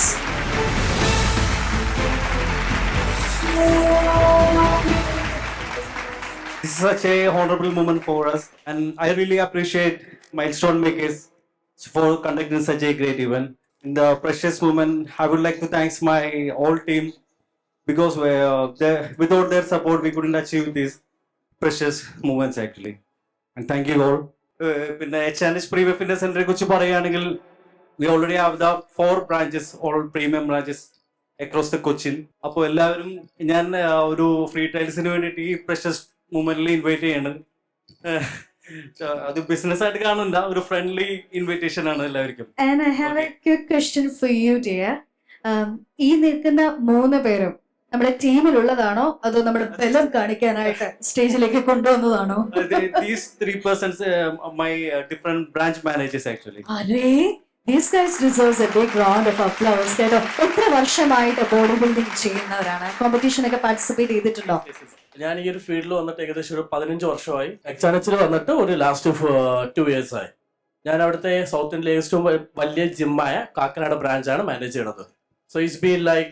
This is such a honorable moment for us, and I really appreciate Milestone Makers for conducting such a great event. In the precious moment, I would like to thank my whole team because without their support, we couldn't achieve these precious moments actually. And thank you all. In the H&H Premium Fitness Center, we already have the 4 branches, all premium branches across the Cochin. അപ്പോൾ എല്ലാവരും ഞാൻ ഒരു ഫ്രീ ട്രയൽസിന് വേണ്ടിയിട്ട് ഈ പ്രഷ്യസ് മൂമെന്റിൽ ഇൻവൈറ്റ് ചെയ്യാണ്. അത് ബിസിനസ് ആയിട്ട് കാണുന്നില്ല, ഒരു ഫ്രണ്ട്ലി ഇൻവിറ്റേഷൻ ആണ് എല്ലാവർക്കും. And I have a quick question for you, dear. ഈ നിൽക്കുന്ന 3 പേരും നമ്മുടെ ടീമിലുള്ളതാണോ അതോ നമ്മുടെ ബലം കാണിക്കാനായിട്ട് സ്റ്റേജിലേക്ക് കൊണ്ടുവന്നതാണോ? These 3 persons my different branch managers actually. അരേ, these guys deserves a big round of applause. കേട്ടോ, എത്ര വർഷമായിട്ട് ബോഡി ബിൽഡിംഗ് ചെയ്യുന്നവരാണ്? കോമ്പറ്റീഷൻ ഒക്കെ പാർട്ടിസിപ്പേറ്റ് ചെയ്തിട്ടുണ്ടോ? ഞാൻ ഈ ഒരു ഫീൽഡിൽ വന്നിട്ട് ഏകദേശം ഒരു 15 വർഷമായി. H&H വന്നിട്ട് ഒരു ലാസ്റ്റ് 2 years ആയി. ഞാൻ അവിടുത്തെ സൗത്ത് ഇന്ത്യയിലെ ഏറ്റവും വലിയ ജിമ്മായ കാക്കനാട് ബ്രാഞ്ചാണ് മാനേജ് ചെയ്യുന്നത്. So it's been like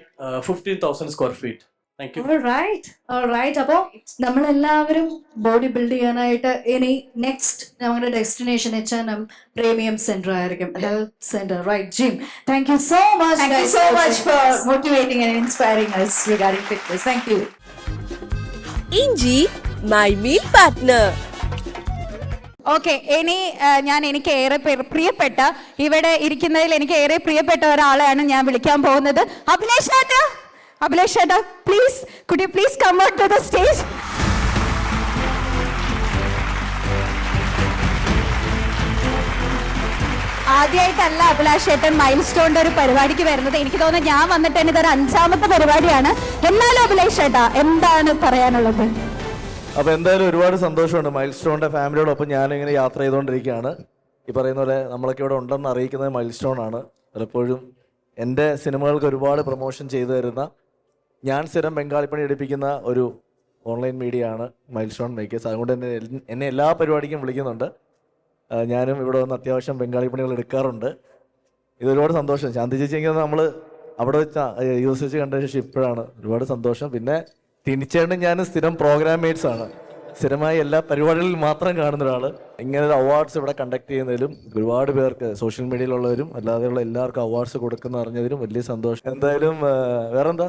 15,000 square feet. Thank you. Alright. അപ്പോൾ നമ്മളെല്ലാവരും ബോഡി ബിൽഡ് ചെയ്യാനായിട്ട് ഇനി നെക്സ്റ്റ് നമ്മുടെ ഡെസ്റ്റിനേഷൻ H&M പ്രീമിയം സെന്റർ ആയിരിക്കും, health centre, right, gym. Thank you so much. Thank you so much for motivating and inspiring us regarding fitness. Thank you. ഇഞ്ചി മൈ മീൽ പാർട്ട്ണർ. ഓക്കെ, ഇനി എനിക്ക് ഏറെ പ്രിയപ്പെട്ട ഇവിടെ ഇരിക്കുന്നതിൽ എനിക്ക് ഏറെ പ്രിയപ്പെട്ട ഒരാളെയാണ് ഞാൻ വിളിക്കാൻ പോകുന്നത്. അഭിലാഷ് ചേട്ടാ, please could you please come out to the stage? ആദ്യമായിട്ടല്ല അഭിലാഷ് ചേട്ടൻ മൈൽ സ്റ്റോണിന്റെ ഒരു പരിപാടിക്ക് വരുന്നത്. എനിക്ക് തോന്നുന്നു ഞാൻ വന്നിട്ട് തന്നെ ഇതൊരു 5ാമത്തെ പരിപാടിയാണ്. എന്നാലും അഭിലാഷ് ചേട്ടാ, എന്താണ് പറയാനുള്ളത്? അപ്പോൾ എന്തായാലും ഒരുപാട് സന്തോഷമുണ്ട്. മൈൽ സ്റ്റോണിൻ്റെ ഫാമിലിയോടൊപ്പം ഞാനിങ്ങനെ യാത്ര ചെയ്തുകൊണ്ടിരിക്കുകയാണ്. ഈ പറയുന്ന പോലെ നമ്മളൊക്കെ ഇവിടെ ഉണ്ടെന്ന് അറിയിക്കുന്നത് മൈൽ സ്റ്റോൺ ആണ്. പലപ്പോഴും എൻ്റെ സിനിമകൾക്ക് ഒരുപാട് പ്രൊമോഷൻ ചെയ്തു തരുന്ന, ഞാൻ സ്ഥിരം ബംഗാളിപ്പണി എടുപ്പിക്കുന്ന ഒരു ഓൺലൈൻ മീഡിയ ആണ് മൈൽ സ്റ്റോൺ മേക്കേഴ്സ്. അതുകൊണ്ട് തന്നെ എന്നെ എല്ലാ പരിപാടിക്കും വിളിക്കുന്നുണ്ട്. ഞാനും ഇവിടെ വന്ന് അത്യാവശ്യം ബംഗാളി പണികൾ എടുക്കാറുണ്ട്. ഇത് ഒരുപാട് സന്തോഷം. ശാന്തി ചേച്ചിക്ക് നമ്മൾ അവിടെ വെച്ച് യൂസ് വെച്ച് കണ്ട ശേഷം ഇപ്പോഴാണ് ഒരുപാട് സന്തോഷം. പിന്നെ തിരിച്ചേണ്ടും ഞാൻ സ്ഥിരം പ്രോഗ്രാമേറ്റ്സ് ആണ്. സ്ഥിരമായി എല്ലാ പരിപാടികളിലും മാത്രം കാണുന്ന ഒരാൾ. ഇങ്ങനെ ഒരു അവാർഡ്സ് ഇവിടെ കണ്ടക്ട് ചെയ്യുന്നതിലും ഒരുപാട് പേർക്ക് സോഷ്യൽ മീഡിയയിലുള്ളവരും അല്ലാതെയുള്ള എല്ലാവർക്കും അവാർഡ്സ് കൊടുക്കുന്ന അറിഞ്ഞതിലും വലിയ സന്തോഷം. എന്തായാലും വേറെന്താ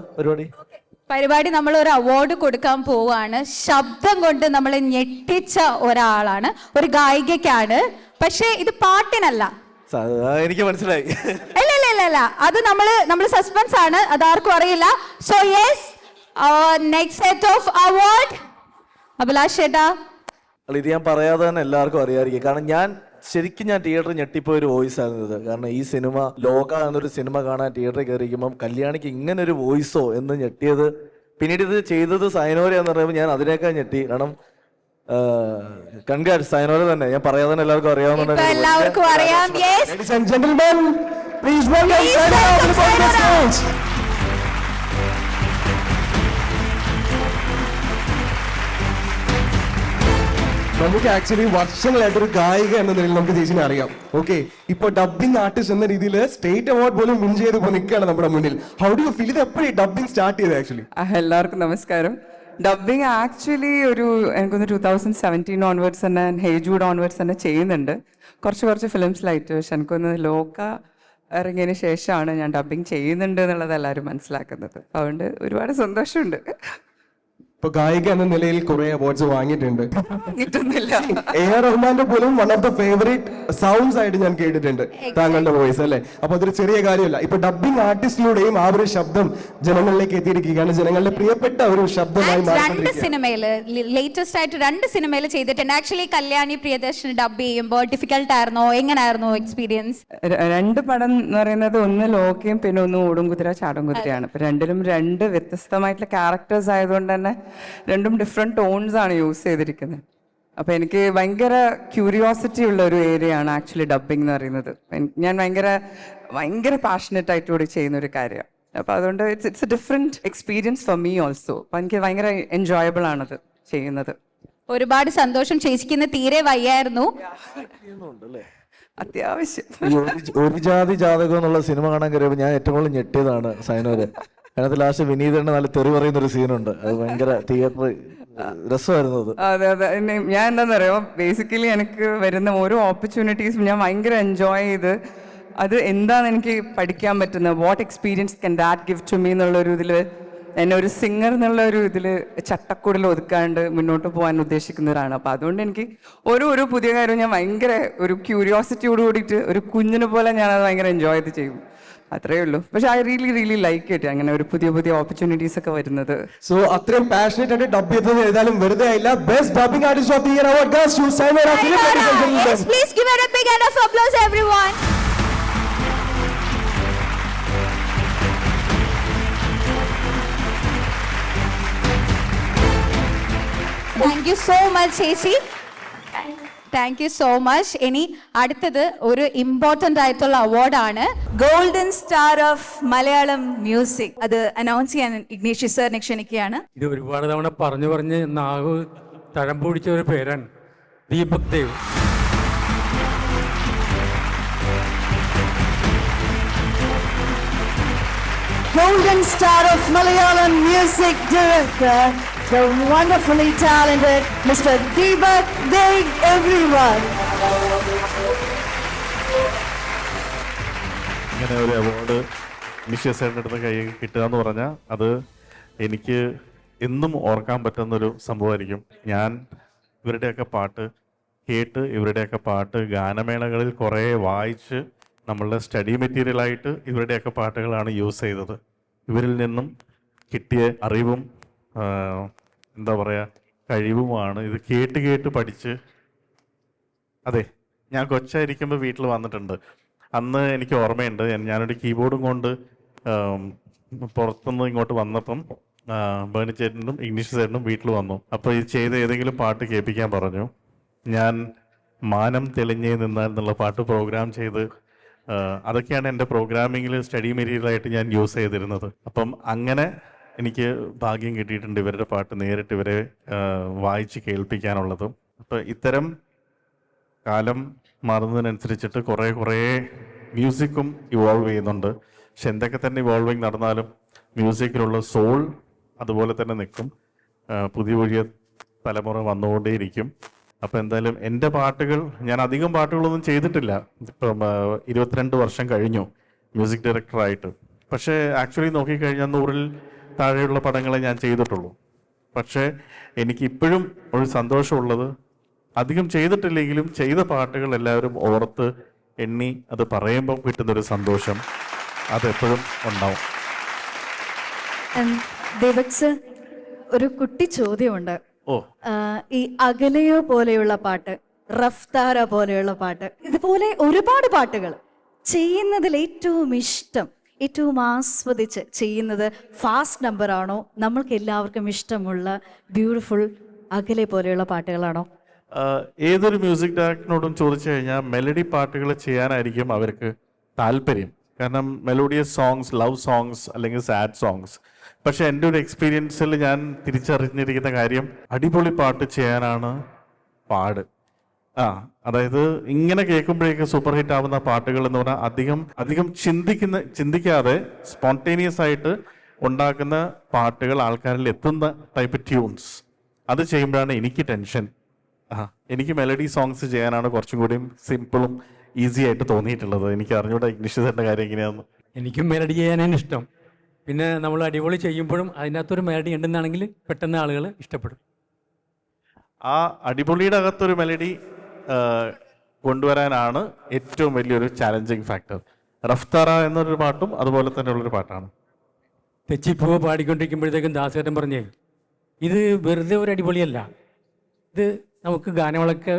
പരിപാടി നമ്മൾ ഒരു അവാർഡ് കൊടുക്കാൻ പോവാണ്. ശബ്ദം കൊണ്ട് നമ്മളെ ഞെട്ടിച്ച ഒരാളാണ്, ഒരു ഗായികയ്ക്കാണ്. പക്ഷേ ഇത് പാട്ടിനല്ല. എനിക്ക് മനസ്സിലായി. അല്ല അത് നമ്മള് സസ്പെൻസ് ആണ്, അതാർക്കും അറിയില്ല. So yes, next set of award Abhilash ചേട്ടാ. ഇത് ഞാൻ പറയാതെ തന്നെ എല്ലാവർക്കും അറിയാമായിരിക്കും. കാരണം ഞാൻ തിയേറ്ററിൽ ഞെട്ടിപ്പോയ ഒരു വോയിസ് ആയിരുന്നു ഇത്. കാരണം ഈ സിനിമ ലോക എന്നൊരു സിനിമ കാണാൻ തിയേറ്ററിൽ കയറിയിരിക്കുമ്പം കല്യാണിക്ക് ഇങ്ങനെ ഒരു വോയിസോ എന്ന് ഞെട്ടിയത്. പിന്നീട് ഇത് ചെയ്തത് സൈനോര എന്ന് പറയുമ്പോൾ ഞാൻ അതിനേക്കാൾ ഞെട്ടി. കാരണം കൺഗ്രാറ്റ്സ് സൈനോര തന്നെ. ഞാൻ പറയാതെ തന്നെ എല്ലാവർക്കും അറിയാവുന്ന. നമുക്ക് ആക്ച്വലി വർഷങ്ങളായിട്ടൊരു ഗായിക എന്ന നിലയിൽ നമുക്ക് ചേച്ചിനെ അറിയാം. ഓക്കെ, ഇപ്പൊ ഡബിംഗ് ആർട്ടിസ്റ്റ് എന്ന രീതിയിൽ സ്റ്റേറ്റ് അവാർഡ് പോലും വിൻ ചെയ്ത് നിൽക്കുകയാണ് നമ്മുടെ മുന്നിൽ. How do you feel? ഇത് എപ്പോഴും ഡബിംഗ് സ്റ്റാർട്ട് ചെയ്തത്? ആക്ച്വലി എല്ലാവർക്കും നമസ്കാരം. ഡബിങ് ആക്ച്വലി എനിക്കൊന്ന് 2017 ഓൺവേർഡ്സ് തന്നെ, ഹേജൂഡ് ഓൺവേർഡ്സ് തന്നെ ചെയ്യുന്നുണ്ട്. കുറച്ച് ഫിലിംസിലായിട്ട്. പക്ഷെ എനിക്കൊന്ന് ലോക ഇറങ്ങിയതിന് ശേഷമാണ് ഞാൻ ഡബിങ് ചെയ്യുന്നുണ്ട് എന്നുള്ളത് എല്ലാവരും മനസ്സിലാക്കുന്നത്. അതുകൊണ്ട് ഒരുപാട് സന്തോഷമുണ്ട്. ഇപ്പൊ ഗായിക എന്ന നിലയിൽ കുറെ അവാർഡ്സ് വാങ്ങിയിട്ടുണ്ട്. AR റഹ്മാന്റെ പോലും one of the favourite sounds ആയിട്ട് ഞാൻ കേട്ടിട്ടുണ്ട് താങ്കളുടെ വോയിസ്, അല്ലെ? അപ്പൊ അതൊരു ചെറിയ കാര്യമല്ല. ഇപ്പൊ ഡബിംഗ് ആർട്ടിസ്റ്റിലൂടെയും ആ ഒരു ശബ്ദം ജനങ്ങളിലേക്ക് എത്തിയിരിക്കുകയാണ്. ജനങ്ങളുടെ പ്രിയപ്പെട്ട ഒരു ശബ്ദമായി ലേറ്റസ്റ്റ് ആയിട്ട് 2 സിനിമയിൽ ചെയ്തിട്ടുണ്ട്. ആക്ച്വലി കല്യാണി പ്രിയദർശൻ ഡബ് ചെയ്യുമ്പോൾ ഡിഫിക്കൽട്ട് ആയിരുന്നോ? എങ്ങനെയായിരുന്നു എക്സ്പീരിയൻസ്? 2 പടം എന്ന് പറയുന്നത് ഒന്ന് ലോകയും പിന്നെ ഒന്ന് ഓടും കുതിര ചാടും കുതിരയാണ്. ഇപ്പൊ രണ്ടിലും 2 വ്യത്യസ്തമായിട്ടുള്ള ക്യാരക്ടേഴ്സ് ആയതുകൊണ്ട് തന്നെ 2 ഡിഫറെന്റ് ടോൺസ് ആണ് യൂസ് ചെയ്തിരിക്കുന്നത്. അപ്പൊ എനിക്ക് ഭയങ്കര ക്യൂരിയോസിറ്റി ഉള്ള ഒരു ഏരിയ ആണ് ആക്ച്വലി ഡബിംഗ് എന്ന് പറയുന്നത്. ഞാൻ ഭയങ്കര പാഷനറ്റ് ആയിട്ട് കൂടി ചെയ്യുന്ന ഒരു കാര്യമാണ്. അപ്പൊ അതുകൊണ്ട് it's A different experience for me also. അപ്പൊ എനിക്ക് ഭയങ്കര എൻജോയബിൾ ആണത് ചെയ്യുന്നത്. ഒരുപാട് സന്തോഷം. ചേച്ചിക്ക് തീരെ വയ്യായിരുന്നു. അത്യാവശ്യം ഒരു ജാതി ജാതകം എന്നുള്ള സിനിമ കാണാൻ കയറിയപ്പോൾ ഞാൻ ഏറ്റവും കൂടുതൽ ഞെട്ടിയതാണ് സൈനോര്. അതിനകത്ത് ലാസ്റ്റ് വിനീതന്റെ നല്ല തെറി പറയുന്ന ഒരു സീനുണ്ട്. അത് ഭയങ്കര തിയേറ്റർ രസമായിരുന്നു. അതെ. ഞാൻ എന്താണെന്ന് അറിയാമോ, ബേസിക്കലി എനിക്ക് വരുന്ന ഓരോ ഓപ്പർച്യൂണിറ്റീസും ഞാൻ ഭയങ്കര എൻജോയ് ചെയ്ത് അത് എന്താണ് എനിക്ക് പഠിക്കാൻ പറ്റുന്നത്, what experience can that give to me എന്നുള്ളൊരു ഇതിൽ എന്നെ ഒരു സിംഗർ എന്നുള്ള ഒരു ഇതിൽ ചട്ടക്കൂടിൽ ഒതുക്കാണ്ട് മുന്നോട്ട് പോകാൻ ഉദ്ദേശിക്കുന്നവരാണ്. അപ്പം അതുകൊണ്ട് എനിക്ക് ഓരോ പുതിയ കാര്യം ഞാൻ ഭയങ്കര ഒരു ക്യൂരിയോസിറ്റിയോട് കൂടിയിട്ട് ഒരു കുഞ്ഞിനെ പോലെ ഞാനത് ഭയങ്കര എൻജോയ് ചെയ്ത് ചെയ്യും. അത്രേ ഉള്ളൂ. പക്ഷെ ഐ റിയലി ലൈക്ക് ഇറ്റ് അങ്ങനെ ഒരു പുതിയ ഓപ്പർച്യൂണിറ്റീസ് ഒക്കെ വരുന്നത്. സോ അത്രയും പാഷനേറ്റ് ആയിട്ട് ഡബ് ചെയ്തത് ഏതായാലും വെറുതെ ആയില്ല. Best dubbing artist of the year award goes to Sainora Philip. Yes, please give her a big hand of applause everyone. Thank you so much ചേച്ചി. Thank you so much. ഇനി അടുത്തത് ഒരു ഇമ്പോർട്ടൻ്റ് ആയിട്ടുള്ള അവാർഡാണ്, golden star of Malayalam music. അത് അനൗൺസ് ചെയ്യാൻ ഇഗ്നേഷ്യസ് സാറിനെ ക്ഷണിക്കുകയാണ്. ഇത് ഒരുപാട് തവണ പറഞ്ഞ് നാവ് തഴമ്പ് പിടിച്ച ഒരു പേരാണ്, Deepak Dev. Golden Star of Malayalam Music Director, the wonderfully talented Mr. Deepak Dev, everyone. ഇങ്ങനെ ഒരു അവാർഡ് നിശ്ചയസേട്ടൻ്റെ അടുത്ത് കൈ കിട്ടുക എന്ന് പറഞ്ഞാൽ അത് എനിക്ക് എന്നും ഓർക്കാൻ പറ്റുന്നൊരു സംഭവമായിരിക്കും. ഞാൻ ഇവരുടെയൊക്കെ പാട്ട് കേട്ട് ഇവരുടെയൊക്കെ പാട്ട് ഗാനമേളകളിൽ കുറേ വായിച്ച് നമ്മളുടെ സ്റ്റഡി മെറ്റീരിയലായിട്ട് ഇവരുടെയൊക്കെ പാട്ടുകളാണ് യൂസ് ചെയ്തത്. ഇവരിൽ നിന്നും കിട്ടിയ അറിവും എന്താ പറയുക കഴിവുമാണ് ഇത് കേട്ട് പഠിച്ച്. അതെ, ഞാൻ കൊച്ചായിരിക്കുമ്പോൾ വീട്ടിൽ വന്നിട്ടുണ്ട്. അന്ന് എനിക്ക് ഓർമ്മയുണ്ട്, ഞാനൊരു കീബോർഡും കൊണ്ട് പുറത്തുനിന്ന് ഇങ്ങോട്ട് വന്നപ്പം ബേണി ചേട്ടനും ഇംഗ്ലീഷ് ചേട്ടനും വീട്ടിൽ വന്നു. അപ്പോൾ ഇത് ചെയ്ത ഏതെങ്കിലും പാട്ട് കേൾപ്പിക്കാൻ പറഞ്ഞു. ഞാൻ മാനം തെളിഞ്ഞേ നിന്നാൽ എന്നുള്ള പാട്ട് പ്രോഗ്രാം ചെയ്ത് അതൊക്കെയാണ് എൻ്റെ പ്രോഗ്രാമിങ്ങിൽ സ്റ്റഡി മെറ്റീരിയലായിട്ട് ഞാൻ യൂസ് ചെയ്തിരുന്നത്. അപ്പം അങ്ങനെ എനിക്ക് ഭാഗ്യം കിട്ടിയിട്ടുണ്ട് ഇവരുടെ പാട്ട് നേരിട്ട് ഇവരെ വായിച്ച് കേൾപ്പിക്കാനുള്ളതും. അപ്പം ഇത്തരം കാലം മാറുന്നതിനനുസരിച്ചിട്ട് കുറേ മ്യൂസിക്കും ഇവോൾവ് ചെയ്യുന്നുണ്ട്. പക്ഷെ എന്തൊക്കെ തന്നെ ഇവോൾവിങ് നടന്നാലും മ്യൂസിക്കിലുള്ള സോൾ അതുപോലെ തന്നെ നിൽക്കും. പുതിയ തലമുറ വന്നുകൊണ്ടേയിരിക്കും. അപ്പം എന്തായാലും എൻ്റെ പാട്ടുകൾ, ഞാൻ അധികം പാട്ടുകളൊന്നും ചെയ്തിട്ടില്ല. ഇപ്പം 22 വർഷം കഴിഞ്ഞു മ്യൂസിക് ഡയറക്ടറായിട്ട്. പക്ഷേ ആക്ച്വലി നോക്കിക്കഴിഞ്ഞാൽ 100-ൽ താഴെയുള്ള പടങ്ങളെ ഞാൻ ചെയ്തിട്ടുള്ളൂ. പക്ഷേ എനിക്കിപ്പോഴും ഒരു സന്തോഷമുള്ളത്, അധികം ചെയ്തിട്ടില്ലെങ്കിലും ചെയ്ത പാട്ടുകൾ എല്ലാവരും ഓർത്ത് എണ്ണി അത് പറയുമ്പോൾ കിട്ടുന്നൊരു സന്തോഷം അതെപ്പോഴും ഉണ്ടാവും. ദേവക്സ്, ഒരു കുട്ടി ചോദ്യമുണ്ട്. ഓ, ഈ അകലയോ പോലെയുള്ള പാട്ട്, റഫ്താര പോലെയുള്ള പാട്ട്, ഇതുപോലെ ഒരുപാട് പാട്ടുകൾ ചെയ്യുന്നതിൽ ഏറ്റവും ഇഷ്ടം, ഏറ്റവും ആസ്വദിച്ച് ചെയ്യുന്നത് ഫാസ്റ്റ് നമ്പർ ആണോ, നമ്മൾക്ക് എല്ലാവർക്കും ഇഷ്ടമുള്ള ബ്യൂട്ടിഫുൾ അകലെ പോലെയുള്ള പാട്ടുകളാണോ? ഏതൊരു മ്യൂസിക് ഡയറക്ടറിനോടും ചോദിച്ചു കഴിഞ്ഞാൽ മെലഡി പാട്ടുകൾ ചെയ്യാനായിരിക്കും അവർക്ക് താല്പര്യം. കാരണം മെലോഡിയസ് സോങ്സ്, ലവ് സോങ്സ് അല്ലെങ്കിൽ സാഡ് സോങ്സ്. പക്ഷെ എൻ്റെ ഒരു എക്സ്പീരിയൻസിൽ ഞാൻ തിരിച്ചറിഞ്ഞിരിക്കുന്ന കാര്യം, അടിപൊളി പാട്ട് ചെയ്യാനാണ് പാട്. അതായത് ഇങ്ങനെ കേൾക്കുമ്പോഴേക്കും സൂപ്പർ ഹിറ്റ് ആവുന്ന പാട്ടുകൾ എന്ന് പറഞ്ഞാൽ അധികം ചിന്തിക്കാതെ സ്പോണ്ടേനിയസ് ആയിട്ട് ഉണ്ടാക്കുന്ന പാട്ടുകൾ, ആൾക്കാരിൽ എത്തുന്ന ടൈപ്പ് ട്യൂൺസ്, അത് ചെയ്യുമ്പോഴാണ് എനിക്ക് ടെൻഷൻ. എനിക്ക് മെലഡി സോങ്സ് ചെയ്യാനാണ് കുറച്ചും കൂടിയും സിമ്പിളും ഈസി ആയിട്ട് തോന്നിയിട്ടുള്ളത്. എനിക്ക് അറിഞ്ഞൂടെ ഇഗ്നിഷിന്റെ കാര്യം എങ്ങനെയാന്ന്. എനിക്കും മെലഡി ചെയ്യാനാണ് ഇഷ്ടം. പിന്നെ നമ്മൾ അടിപൊളി ചെയ്യുമ്പോഴും അതിനകത്തൊരു മെലഡി ഉണ്ടെന്നാണെങ്കിൽ പെട്ടെന്ന് ആളുകൾ ഇഷ്ടപ്പെടും. ആ അടിപൊളിയുടെ അകത്തൊരു മെലഡി കൊണ്ടുവരാനാണ് ഏറ്റവും വലിയൊരു ചാലഞ്ചിങ് ഫാക്ടർ. റഫ്താറ എന്നൊരു പാട്ടും അതുപോലെ തന്നെയുള്ളൊരു പാട്ടാണ്. തെച്ചിപ്പൂവ് പാടിക്കൊണ്ടിരിക്കുമ്പോഴത്തേക്കും ദാസേട്ടൻ പറഞ്ഞേ, ഇത് വെറുതെ ഒരു അടിപൊളിയല്ല, ഇത് നമുക്ക് ഗാനങ്ങളൊക്കെ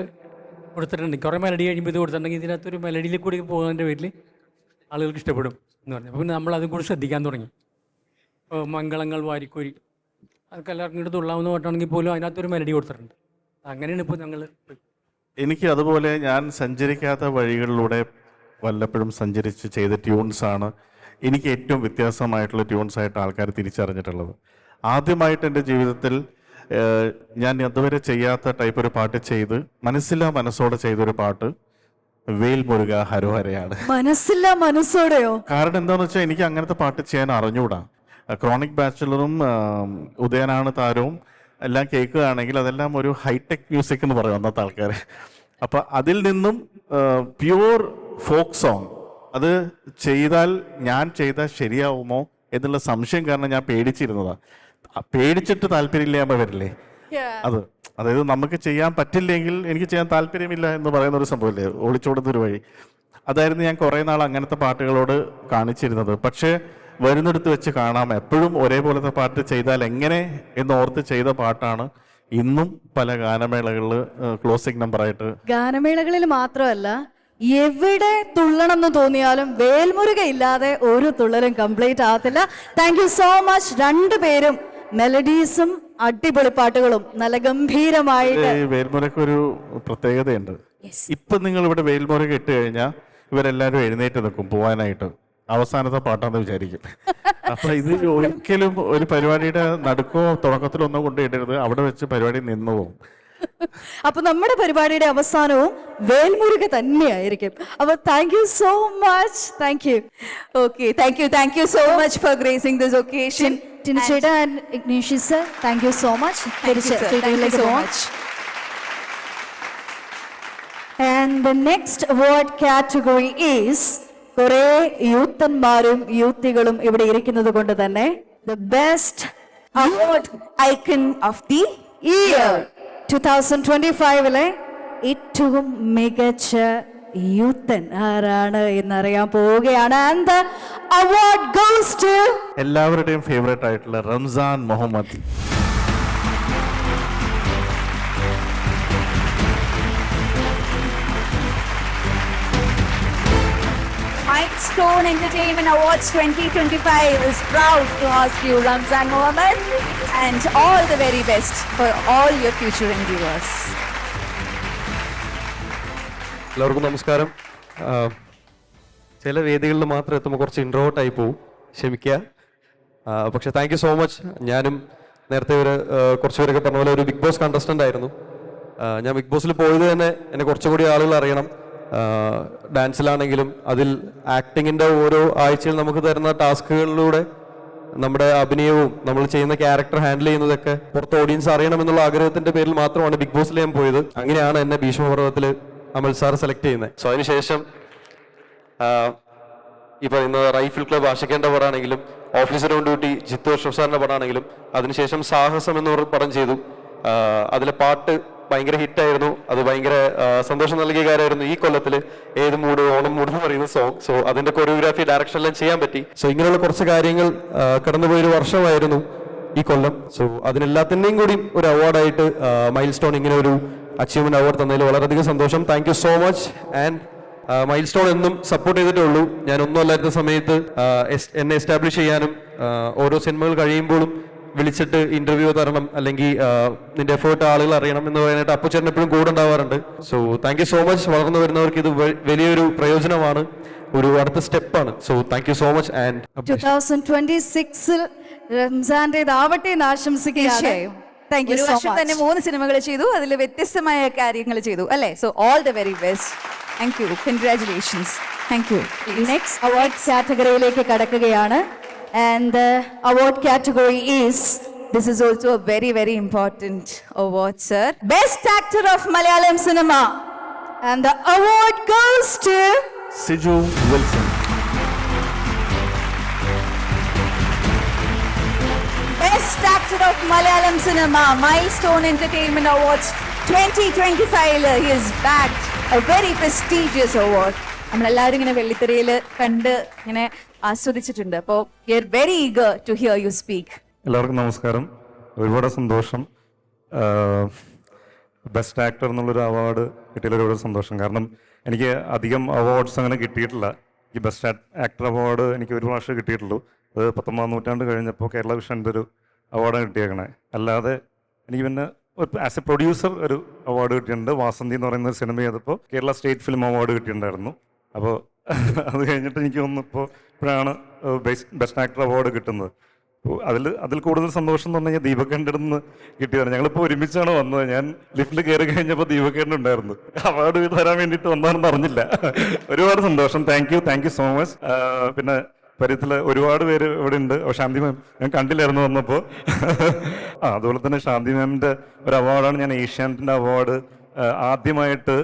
കൊടുത്തിട്ടുണ്ട്, കുറേ മെലഡി കഴിയുമ്പോൾ ഇത് കൊടുത്തിട്ടുണ്ടെങ്കിൽ ഇതിനകത്തൊരു മെലഡിയിൽ കൂടി പോകുന്നതിൻ്റെ പേരിൽ ആളുകൾക്ക് ഇഷ്ടപ്പെടും എന്ന് പറഞ്ഞു. അപ്പോൾ നമ്മൾ അതും കൂടി ശ്രദ്ധിക്കാൻ തുടങ്ങി. മംഗളങ്ങൾ വാരിക്കോരി അതൊക്കെ എല്ലാവർക്കും ഇങ്ങോട്ട് തുള്ളാവുന്ന പാട്ടാണെങ്കിൽ പോലും അതിനകത്തൊരു മെലഡി കൊടുത്തിട്ടുണ്ട്. അങ്ങനെയാണ് ഇപ്പോൾ ഞങ്ങൾ. എനിക്ക് അതുപോലെ ഞാൻ സഞ്ചരിക്കാത്ത വഴികളിലൂടെ വല്ലപ്പോഴും സഞ്ചരിച്ച് ചെയ്ത ട്യൂൺസാണ് എനിക്ക് ഏറ്റവും വ്യത്യാസമായിട്ടുള്ള ട്യൂൺസായിട്ട് ആൾക്കാർ തിരിച്ചറിഞ്ഞിട്ടുള്ളത്. ആദ്യമായിട്ട് എൻ്റെ ജീവിതത്തിൽ ഞാൻ അതുവരെ ചെയ്യാത്ത ടൈപ്പ് ഒരു പാട്ട് ചെയ്ത് മനസ്സില്ലാ മനസ്സോടെ ചെയ്തൊരു പാട്ട് വേൽ മുരുക ഹരോഹരയാണ്. മനസ്സില്ല മനസ്സോടെയോ? കാരണം എന്താണെന്ന് വെച്ചാൽ എനിക്ക് അങ്ങനത്തെ പാട്ട് ചെയ്യാൻ അറിഞ്ഞൂടാ. ക്രോണിക് ബാച്ചിലറും ഉദയനാണ് താരവും എല്ലാം കേൾക്കുകയാണെങ്കിൽ അതെല്ലാം ഒരു ഹൈടെക് മ്യൂസിക് എന്ന് പറയും അന്നത്തെ ആൾക്കാർ. അപ്പം അതിൽ നിന്നും പ്യൂർ ഫോക്ക് സോങ് അത് ചെയ്താൽ ഞാൻ ചെയ്താൽ ശരിയാവുമോ എന്നുള്ള സംശയം കാരണം ഞാൻ പേടിച്ചിരുന്നതാണ്. പേടിച്ചിട്ട് താല്പര്യമില്ലായ്മ വരില്ലേ അത്. അതായത് നമുക്ക് ചെയ്യാൻ പറ്റില്ലെങ്കിൽ എനിക്ക് ചെയ്യാൻ താല്പര്യമില്ല എന്ന് പറയുന്ന ഒരു സംഭവമില്ലേ, ഒളിച്ചോടുന്നൊരു വഴി. അതായിരുന്നു ഞാൻ കുറേ നാൾ അങ്ങനത്തെ പാട്ടുകളോട് കാണിച്ചിരുന്നത്. പക്ഷേ വരുന്നിടത്ത് വെച്ച് കാണാം, എപ്പോഴും ഒരേപോലത്തെ പാട്ട് ചെയ്താൽ എങ്ങനെ എന്നോർത്ത് ചെയ്ത പാട്ടാണ് ഇന്നും പല ഗാനമേളകളിൽ ക്ലോസിംഗ് നമ്പറായിട്ട്. ഗാനമേളകളിൽ മാത്രമല്ല, എവിടെ തുള്ളണം എന്ന് തോന്നിയാലും വേൽമുരുക ഇല്ലാതെ ഒരു തുള്ളലും കംപ്ലീറ്റ് ആകത്തില്ല. താങ്ക് യു സോ മച്ച് രണ്ടുപേരും. മെലഡീസും അടിപൊളി പാട്ടുകളും നല്ല ഗംഭീരമായിട്ട്. വേൽമുരക്ക് ഒരു പ്രത്യേകതയുണ്ട്. ഇപ്പൊ നിങ്ങൾ ഇവിടെ വേൽമുരക്ക് ഇട്ട് കഴിഞ്ഞാൽ ഇവരെല്ലാവരും എഴുന്നേറ്റ് നിൽക്കും പോവാനായിട്ട്. അവസാനത്തെ പാട്ടാന്ന് വിചാരിക്കും. അപ്പൊ ഇത് ഒരിക്കലും ഒരു പരിപാടിയുടെ നടുക്കോ തുടക്കത്തിലോ ഒന്നും കൊണ്ടിടരുത്, അവിടെ വെച്ച് പരിപാടി നിന്നു പോകും. അപ്പൊ നമ്മുടെ പരിപാടിയുടെ അവസാനവും വേൽമുരുക തന്നെയായിരിക്കും. അപ്പൊ thank you so much. Thank you. Okay, thank you so much for gracing this occasion. ടിനുചേട്ടാ and Ignatius sir, thank you so much. Thank you so much. And the next award category is കുറെ യൂത്തന്മാരും യൂത്തികളും ഇവിടെ ഇരിക്കുന്നത് കൊണ്ട് തന്നെ the best award icon of the year 2025 ഏറ്റവും മികച്ച യൂത്തൻ ആരാണ് എന്നറിയാൻ പോവുകയാണ്. And the award goes to എല്ലാവരുടെയും ഫേവറേറ്റ് ആയിട്ടുള്ള Ramzan Muhammad. Milestone Entertainment Awards 2025 is proud to ask you, Ramzan Mohammed, and all the very best for all your future endeavors. എല്ലാവർക്കും നമസ്കാരം. ചില വേദികളിൽ മാത്രം എത്തുമ്പോൾ കുറച്ച് ഇൻട്രോവേർട്ടായി പോകും, ക്ഷമിക്കുക. പക്ഷെ താങ്ക് യു സോ മച്ച്. ഞാനും നേരത്തെ കുറച്ച് പേരൊക്കെ പറഞ്ഞ പോലെ ഒരു ബിഗ് ബോസ് കണ്ടസ്റ്റൻ്റ് ആയിരുന്നു. ഞാൻ ബിഗ് ബോസിൽ പോയത് തന്നെ എന്നെ കുറച്ചുകൂടി ആളുകൾ അറിയണം. ഡാൻസിലാണെങ്കിലും അതിൽ ആക്ടിങ്ങിൻ്റെ ഓരോ ആഴ്ചയിൽ നമുക്ക് തരുന്ന ടാസ്കുകളിലൂടെ നമ്മുടെ അഭിനയവും നമ്മൾ ചെയ്യുന്ന ക്യാരക്ടർ ഹാൻഡിൽ ചെയ്യുന്നതൊക്കെ പുറത്ത് ഓഡിയൻസ് അറിയണമെന്നുള്ള ആഗ്രഹത്തിൻ്റെ പേരിൽ മാത്രമാണ് ബിഗ് ബോസിൽ ഞാൻ പോയത്. അങ്ങനെയാണ് എന്നെ ഭീഷ്മപർവ്വത്തിൽ അമൽ സാർ സെലക്ട് ചെയ്യുന്നത്. സോ അതിനുശേഷം ഈ പറയുന്ന റൈഫിൾ ക്ലബ് ആഷിഖേൻ്റെ പടമാണെങ്കിലും officer on duty Jithu Ashraf സാറിൻ്റെ പടമാണെങ്കിലും അതിനുശേഷം സാഹസം എന്നൊരു പടം ചെയ്തു. അതിലെ പാട്ട് ഭയങ്കര ഹിറ്റായിരുന്നു. അത് ഭയങ്കര സന്തോഷം നൽകിയ കാര്യമായിരുന്നു. ഈ കൊല്ലത്തിൽ ഏത് മൂഡ് ഓണം മൂഡ് എന്ന് പറയുന്ന സോങ്. സോ അതിന്റെ കൊറിയോഗ്രാഫി ഡയറക്ഷൻ എല്ലാം ചെയ്യാൻ പറ്റി. സോ ഇങ്ങനെയുള്ള കുറച്ച് കാര്യങ്ങൾ കടന്നുപോയൊരു വർഷമായിരുന്നു ഈ കൊല്ലം. സോ അതിനെല്ലാത്തിൻ്റെയും കൂടി ഒരു അവാർഡായിട്ട് മൈൽ സ്റ്റോൺ ഇങ്ങനെ ഒരു അച്ചീവ്മെന്റ് അവാർഡ് തന്നതിൽ വളരെയധികം സന്തോഷം. Thank you so much. And mile stone എന്നും സപ്പോർട്ട് ചെയ്തിട്ടേ ഉള്ളൂ. ഞാൻ ഒന്നും അല്ലാത്ത സമയത്ത് എന്നെ എസ്റ്റാബ്ലിഷ് ചെയ്യാനും ഓരോ സിനിമകൾ കഴിയുമ്പോഴും വിളിച്ചിട്ട് ഇന്റർവ്യൂ തരണം, അല്ലെങ്കിൽ നിന്റെ എഫേർട്ട് ആളുകൾ അറിയണം എന്ന് പറയാനായിട്ട് അപ്പുച്ചേട്ടൻ എപ്പോഴും കൂടെ ഉണ്ടാവാറുണ്ട്. So thank you so much. വളർന്നു വരുന്നവർക്ക് ഇത് വലിയൊരു പ്രയോജനമാണ്, ഒരു അടുത്ത സ്റ്റെപ്പാണ്. So thank you so much. And 2026 റംസാന്റേതാവട്ടെ എന്ന് ആശംസിക്കുകയാണ്. Thank you. വർഷം തന്നെ 3 സിനിമകൾ ചെയ്തു, അതിൽ വ്യത്യസ്തമായ കാര്യങ്ങൾ ചെയ്തു അല്ലേ? So all the very best. Thank you. Congratulations. Thank you. Next award കാറ്റഗറിയിലേക്ക് കടക്കുകയാണ്. And the award category is, this is also a very, very important award, sir. Best Actor of Malayalam Cinema. And the award goes to Siju Wilson. Best Actor of Malayalam Cinema, Milestone Entertainment Awards 2025. He is backed a very prestigious award. നമ്മളെല്ലാവരും ഇങ്ങനെ വെള്ളിത്തിരയിൽ കണ്ട് ഇങ്ങനെ ആസ്വദിച്ചിട്ടുണ്ട്. അപ്പോൾ we are very eager to hear you speak. എല്ലാവർക്കും നമസ്കാരം. ഒരുപാട് സന്തോഷം. ബെസ്റ്റ് ആക്ടർ എന്നുള്ളൊരു അവാർഡ് കിട്ടിയതിൽ ഒരുപാട് സന്തോഷം. കാരണം എനിക്ക് അധികം അവാർഡ്സ് അങ്ങനെ കിട്ടിയിട്ടില്ല. ഈ ബെസ്റ്റ് ആക്ടർ അവാർഡ് എനിക്ക് ഒരു പ്രാവശ്യം കിട്ടിയിട്ടുള്ളൂ. അത് 19ാം നൂറ്റാണ്ട് കഴിഞ്ഞപ്പോൾ കേരള വിഷൻ്റെ ഒരു അവാർഡാണ് കിട്ടിയേക്കണേ. അല്ലാതെ എനിക്ക് പിന്നെ ആസ് എ പ്രൊഡ്യൂസർ ഒരു അവാർഡ് കിട്ടിയിട്ടുണ്ട്. വാസന്തി എന്ന് പറയുന്ന ഒരു സിനിമ ചെയ്തപ്പോൾ കേരള സ്റ്റേറ്റ് ഫിലിം അവാർഡ് കിട്ടിയിട്ടുണ്ടായിരുന്നു. അപ്പോൾ അത് കഴിഞ്ഞിട്ട് എനിക്ക് തോന്നുന്നു ഇപ്പോഴാണ് ബെസ്റ്റ് ആക്ടർ അവാർഡ് കിട്ടുന്നത്. അതിൽ കൂടുതൽ സന്തോഷം എന്ന് പറഞ്ഞു കഴിഞ്ഞാൽ ദീപക്കേൻ്റെ അടുത്ത് കിട്ടിയതാണ്. ഞങ്ങളിപ്പോൾ ഒരുമിച്ചാണ് വന്നത്. ഞാൻ ലിഫ്റ്റിൽ കയറി കഴിഞ്ഞപ്പോൾ ദീപക്കേൻ്റെ ഉണ്ടായിരുന്നു. അവാർഡ് തരാൻ വേണ്ടിയിട്ട് വന്നാണെന്ന് അറിഞ്ഞില്ല. ഒരുപാട് സന്തോഷം. Thank you so much. പിന്നെ പരിത്തിൽ ഒരുപാട് പേര് ഇവിടെ ഉണ്ട്. ശാന്തി മാം ഞാൻ കണ്ടില്ലായിരുന്നു വന്നപ്പോൾ. അതുപോലെ തന്നെ ശാന്തി മാമിൻ്റെ ഒരു അവാർഡാണ്. ഞാൻ ഏഷ്യാനെറ്റിൻ്റെ അവാർഡ് ആദ്യമായിട്ട്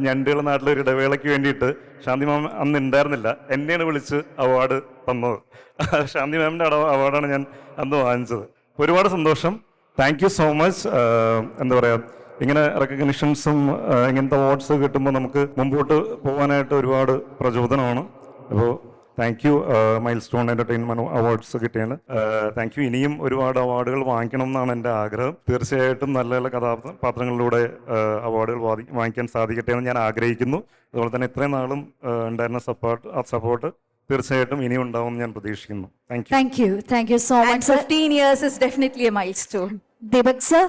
ഞണ്ടുകളുടെ നാട്ടിലൊരു ഇടവേളയ്ക്ക് വേണ്ടിയിട്ട് ശാന്തി മാം അന്ന് ഉണ്ടായിരുന്നില്ല, എന്നെയാണ് വിളിച്ച് അവാർഡ് തന്നത്. ശാന്തി മാമിൻ്റെ അവാർഡാണ് ഞാൻ അന്ന് വാങ്ങിച്ചത്. ഒരുപാട് സന്തോഷം. Thank you so much. എന്താ പറയുക, ഇങ്ങനെ റെക്കഗ്നിഷൻസും ഇങ്ങനത്തെ അവാർഡ്സ് കിട്ടുമ്പോൾ നമുക്ക് മുമ്പോട്ട് പോകാനായിട്ട് ഒരുപാട് പ്രചോദനമാണ്. അപ്പോൾ thank you. Milestone entertainment awards കിട്ടിയാണ്. Thank you. ഇനിയും ഒരുപാട് അവാർഡുകൾ വാങ്ങിക്കണം എന്നാണ് എൻ്റെ ആഗ്രഹം. തീർച്ചയായിട്ടും നല്ല നല്ല കഥാപാത്രങ്ങളിലൂടെ അവാർഡുകൾ വാങ്ങിക്കാൻ സാധിക്കട്ടെ എന്ന് ഞാൻ ആഗ്രഹിക്കുന്നു. അതുപോലെ തന്നെ ഇത്രയും നാളും ഉണ്ടായിരുന്ന സപ്പോർട്ട് തീർച്ചയായിട്ടും ഇനിയും ഉണ്ടാവും ഞാൻ പ്രതീക്ഷിക്കുന്നു. Thank you so much. 15 years is definitely a milestone. Deepak sir,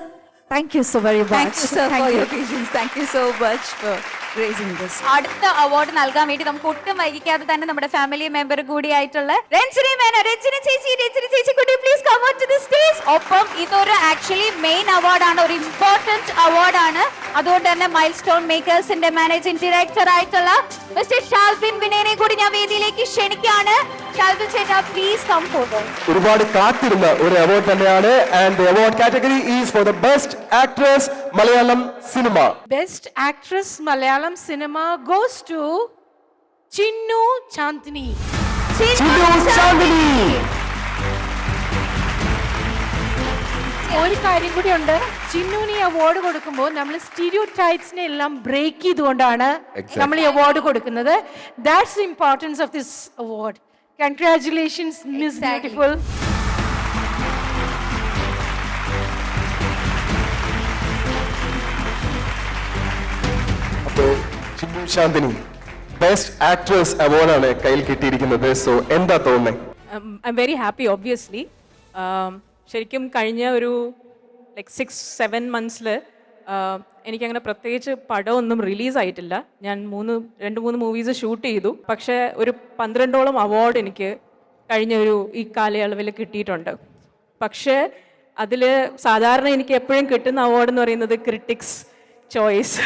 thank you so very much. Thank you, sir, for your patience. Thank you so much for raising this. അടുത്ത അവാർഡ് നൽകാൻ വേണ്ടി നമുക്ക് ഒട്ടും വൈകിക്കാതെ തന്നെ നമ്മുടെ ഫാമിലി മെമ്പർ കൂടിയായിട്ടുള്ള രഞ്ജിനി മേനോൻ, രഞ്ജിനി ചേച്ചി കുട്ടി please come on to the stage. ഒപ്പം ഇതൊരു ആക്ച്വലി മെയിൻ അവാർഡാണ്, ഒരു ഇമ്പോർട്ടന്റ് അവാർഡാണ്. അതുകൊണ്ട് തന്നെ മൈൽ സ്റ്റോൺ മേക്കേഴ്സിന്റെ മാനേജിംഗ് ഡയറക്ടർ ആയിട്ടുള്ള മിസ്റ്റർ ഷാൽവിൻ വിനയനെ കൂടി ഞാൻ വേദിയിലേക്ക് ക്ഷണിക്കുകയാണ്. ഷാൽവിൻ ചേട്ടാ പ്ലീസ് കം ഫോർവേഡ്. ഒരുപാട് കാത്തിരുന്ന ഒരു അവാർഡ് തന്നെയാണ്. And the award category is for the best actress Malayalam cinema. Best Actress Malayalam Cinema goes to Chinnu Chandni. ഒരു കാര്യം കൂടി ഉണ്ട്, ചിന്നുവിന് ഈ അവാർഡ് കൊടുക്കുമ്പോൾ നമ്മൾ സ്റ്റീരിയോ ടൈപ്സിനെ എല്ലാം ബ്രേക്ക് ചെയ്തുകൊണ്ടാണ് നമ്മൾ ഈ അവാർഡ് കൊടുക്കുന്നത്. That's the importance of this award. Congratulations miss beautiful. അപ്പോൾ ചിന്നു ശാന്തിനി ബെസ്റ്റ് ആക്ട്രസ് അവാർഡാണ് കയ്യിൽ കിട്ടിയിരിക്കുന്നത്. സോ എന്താ തോന്നുന്നത്? I am very happy obviously. ശരിക്കും കഴിഞ്ഞ ഒരു 6-7 months എനിക്കങ്ങനെ പ്രത്യേകിച്ച് പടമൊന്നും റിലീസായിട്ടില്ല. ഞാൻ 2-3 മൂവീസ് ഷൂട്ട് ചെയ്തു. പക്ഷേ ഒരു 12ഓളം അവാർഡ് എനിക്ക് കഴിഞ്ഞ ഈ കാലയളവിൽ കിട്ടിയിട്ടുണ്ട്. പക്ഷേ അതിൽ സാധാരണ എനിക്ക് എപ്പോഴും കിട്ടുന്ന അവാർഡ് എന്ന് പറയുന്നത് critics choice,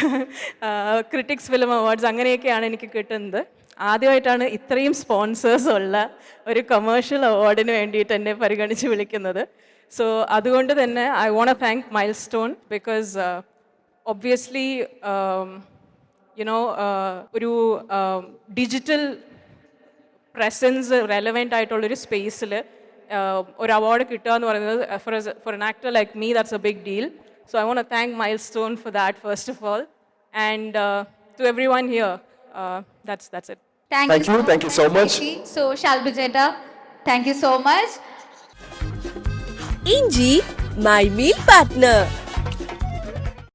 critics film awards അങ്ങനെയൊക്കെയാണ് എനിക്ക് കിട്ടുന്നത്. ആദ്യമായിട്ടാണ് ഇത്രയും സ്പോൺസേഴ്സ് ഉള്ള ഒരു കൊമേഴ്ഷ്യൽ അവാർഡിന് വേണ്ടിയിട്ട് എന്നെ പരിഗണിച്ച് വിളിക്കുന്നത്. സോ അതുകൊണ്ട് തന്നെ I want to thank milestone because obviously ഒരു ഡിജിറ്റൽ പ്രസൻസ് റെലവെൻ്റ് ആയിട്ടുള്ളൊരു സ്പേസിൽ ഒരു അവാർഡ് കിട്ടുക എന്ന് പറയുന്നത് for an actor like me that's a big deal. So I want to thank milestone for that first of all and to everyone here that's it. Thank you so much. So Shalbi Jeta, thank you so much. Inji, my meal partner.